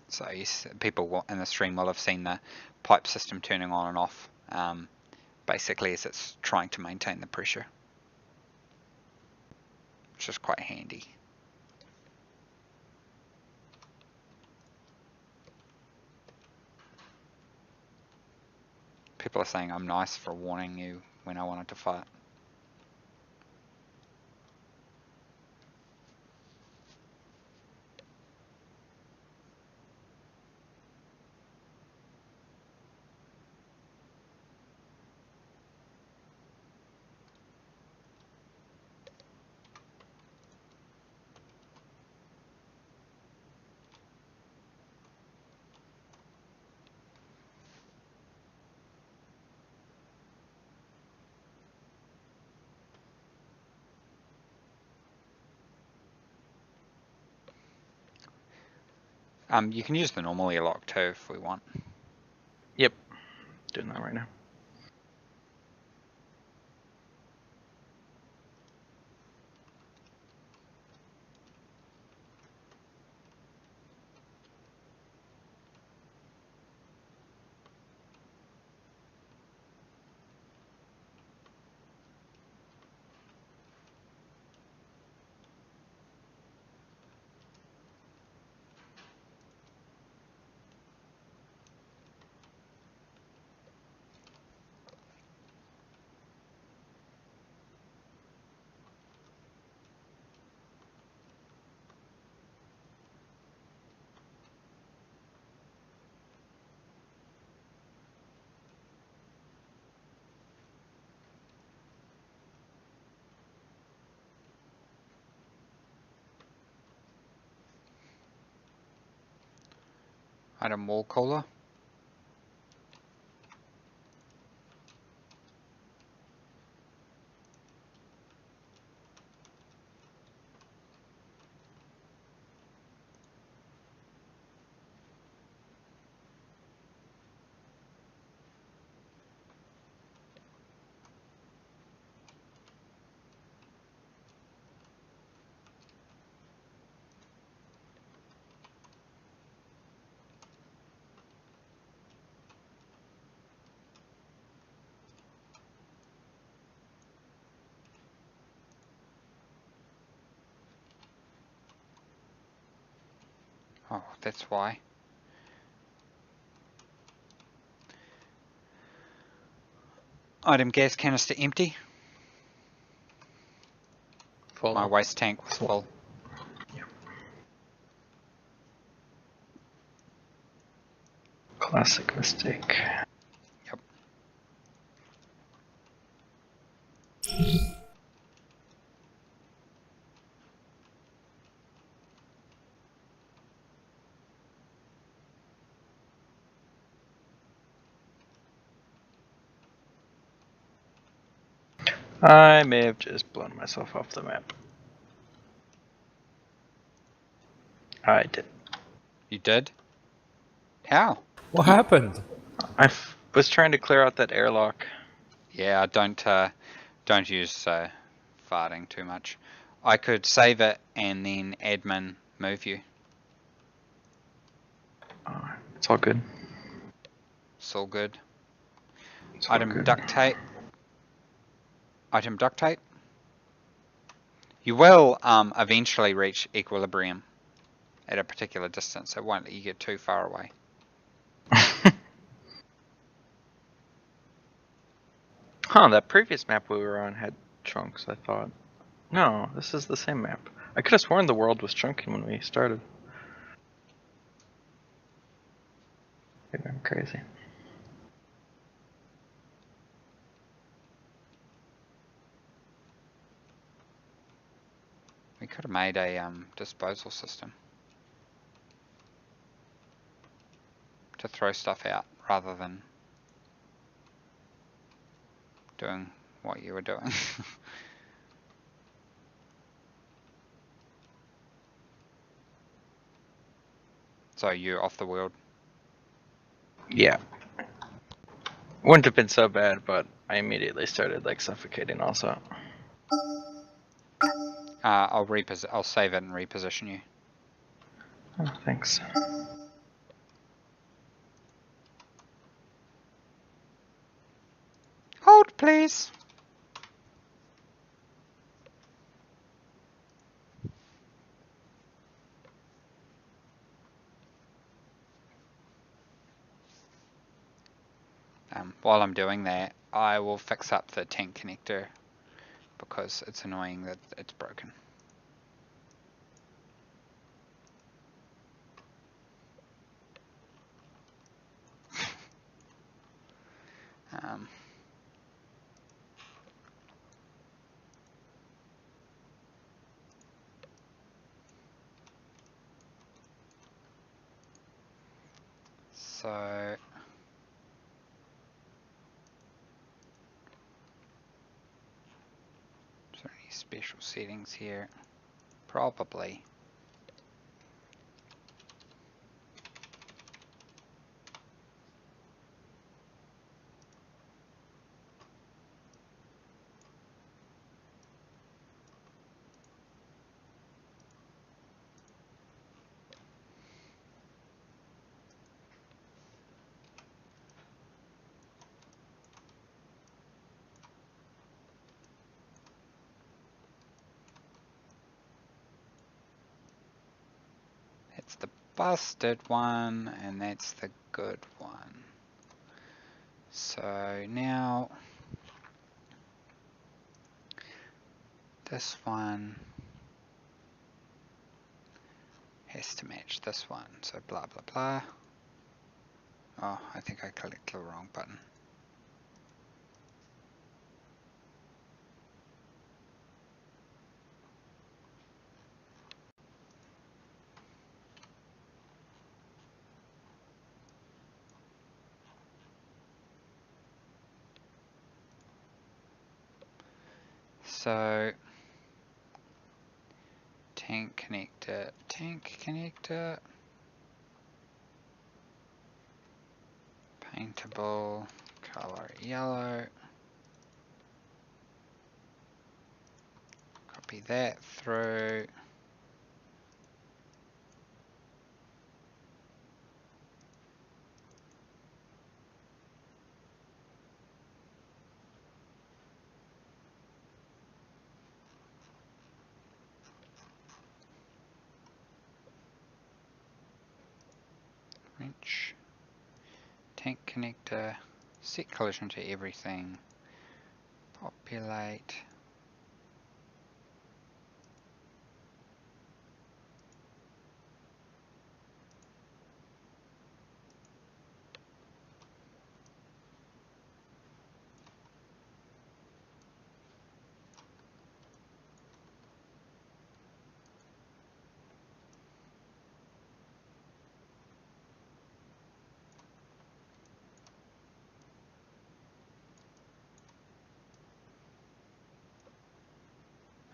So yes, people in the stream will have seen the pipe system turning on and off, basically as it's trying to maintain the pressure, which is quite handy. People are saying I'm nice for warning you when I wanted to fight. You can use the normal airlock too if we want. Yep, doing that right now. Item wall cooler. Oh, that's why. Item gas canister empty. Full. My waste tank was full. Yep. Classic mistake. Yep. I may have just blown myself off the map. I did. You did? How? What happened? I was trying to clear out that airlock. Yeah, don't use farting too much. I could save it and then admin move you. It's all good. It's all good. It's all Item good. duct tape. Item duct tape. You will eventually reach equilibrium at a particular distance. It won't let you get too far away. Huh, that previous map we were on had chunks, I thought. No, this is the same map. I could have sworn the world was chunking when we started. Maybe I'm crazy. We could have made a disposal system to throw stuff out rather than doing what you were doing. So you're off the world. Yeah. Wouldn't have been so bad, but I immediately started like suffocating also. I'll save it and reposition you. Oh, thanks. Hold, please. While I'm doing that, I will fix up the tank connector because it's annoying that it's broken. So is there any special settings here? Probably. It's the busted one, and that's the good one. So now this one has to match this one. So blah blah blah. Oh, I think I clicked the wrong button. So tank connector, paintable, color yellow. Copy that through. Wrench, tank connector, set collision to everything, populate.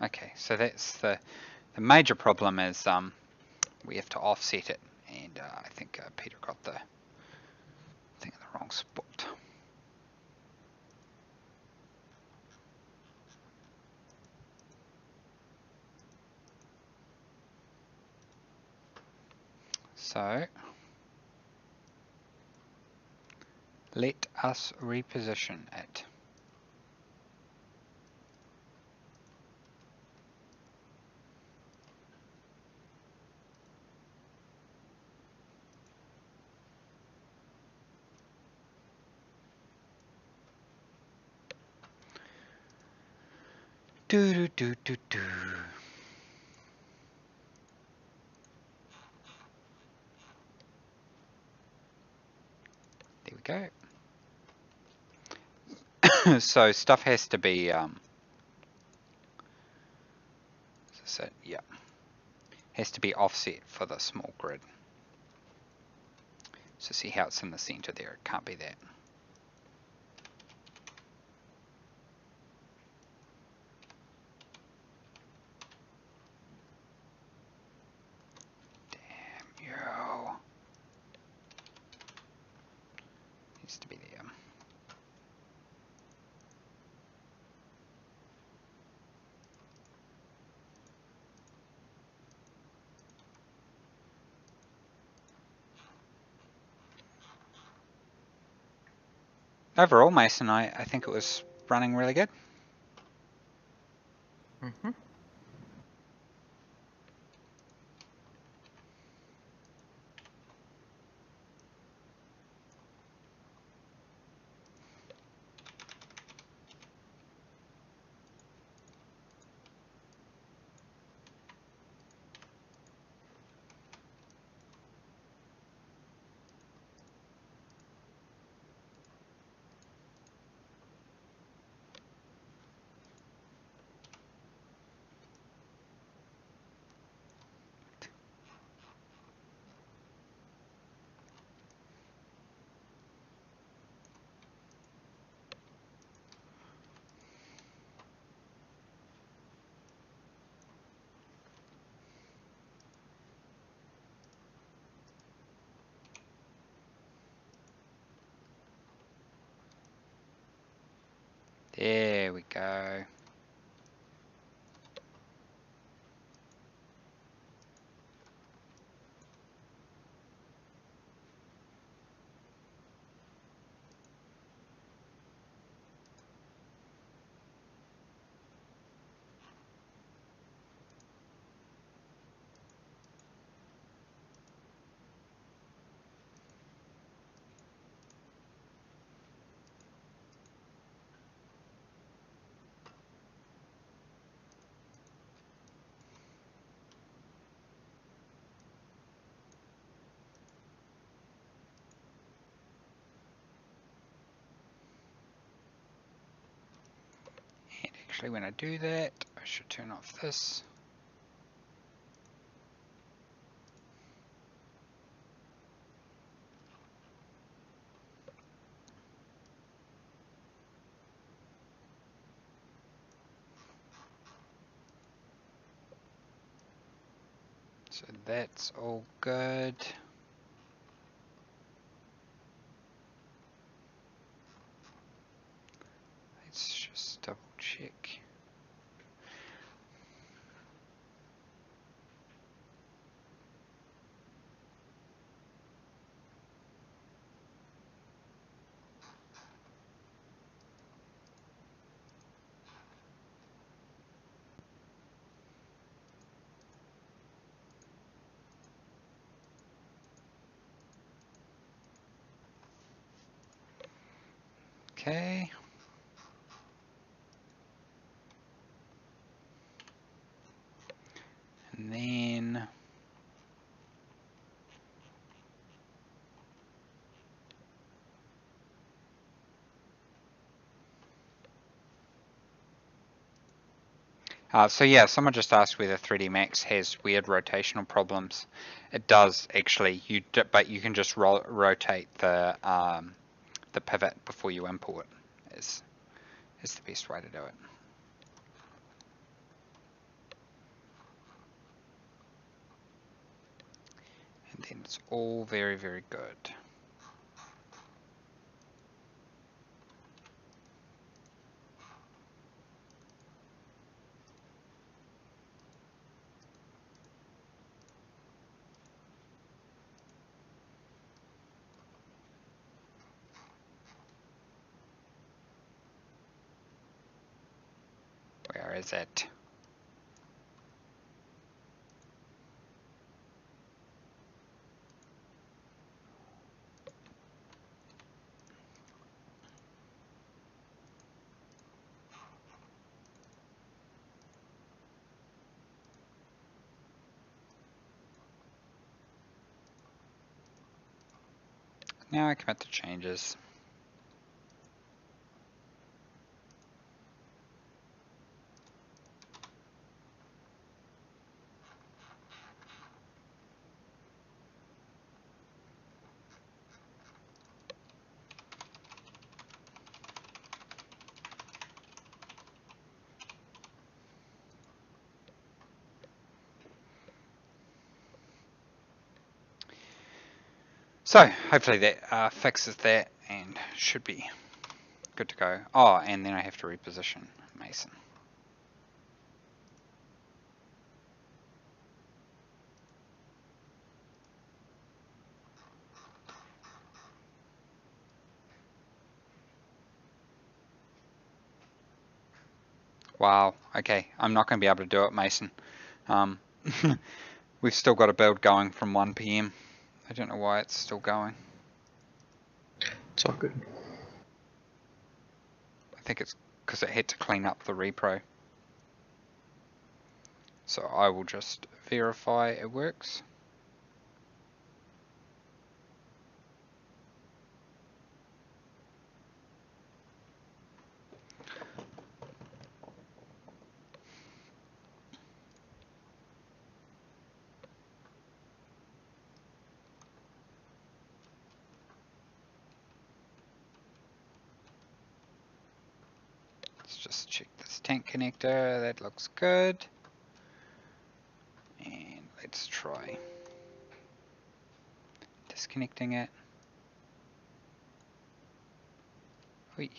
Okay, so that's the major problem is we have to offset it, and I think Peter got the thing in the wrong spot. So let us reposition it. Do do do do do. There we go. So stuff has to be so yeah, has to be offset for the small grid. So see how it's in the center there, it can't be that. Damn you. overall, Mason, I think it was running really good. Mm-hmm. There we go. And actually, when I do that, I should turn off this. So that's all good. Let's just double check. Okay. And then so yeah, someone just asked whether 3D Max has weird rotational problems. It does actually. But you can just rotate the pivot before you import. Is the best way to do it. And then it's all very, very good. Where is it? Now I commit the changes. So hopefully that fixes that and should be good to go. Oh, and then I have to reposition Mason. Wow, okay, I'm not going to be able to do it, Mason. We've still got a build going from 1 PM. I don't know why it's still going. It's all good. I think it's because it had to clean up the repro. So I will just verify it works. Let's just check this tank connector, that looks good. And let's try disconnecting it. Whee.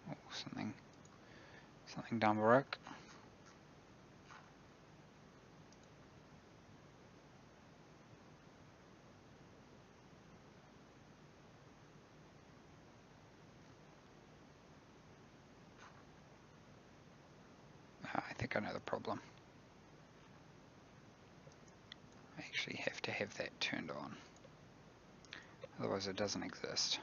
Oh, something down broke. I think I know the problem. I actually have to have that turned on. Otherwise it doesn't exist.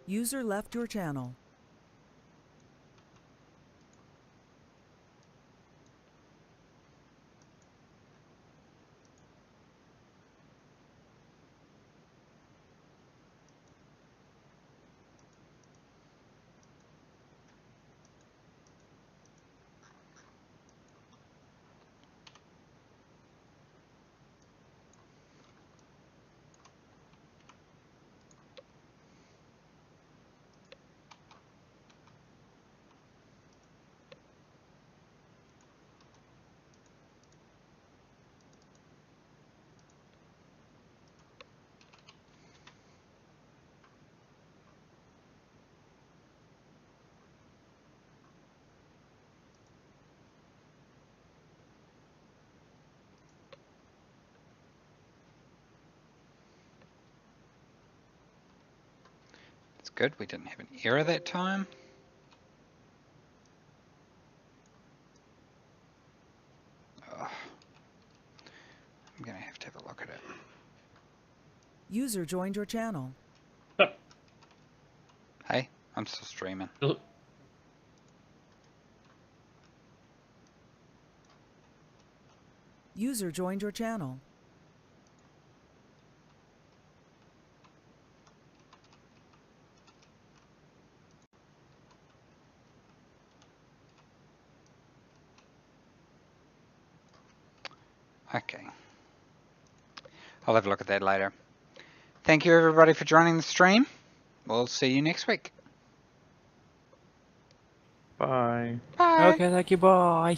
User left your channel. It's good, we didn't have an error that time. Ugh. I'm gonna have to have a look at it. User joined your channel. Hey, I'm still streaming. User joined your channel. Okay. I'll have a look at that later. Thank you everybody for joining the stream. We'll see you next week. Bye. Bye. Okay, thank you, bye.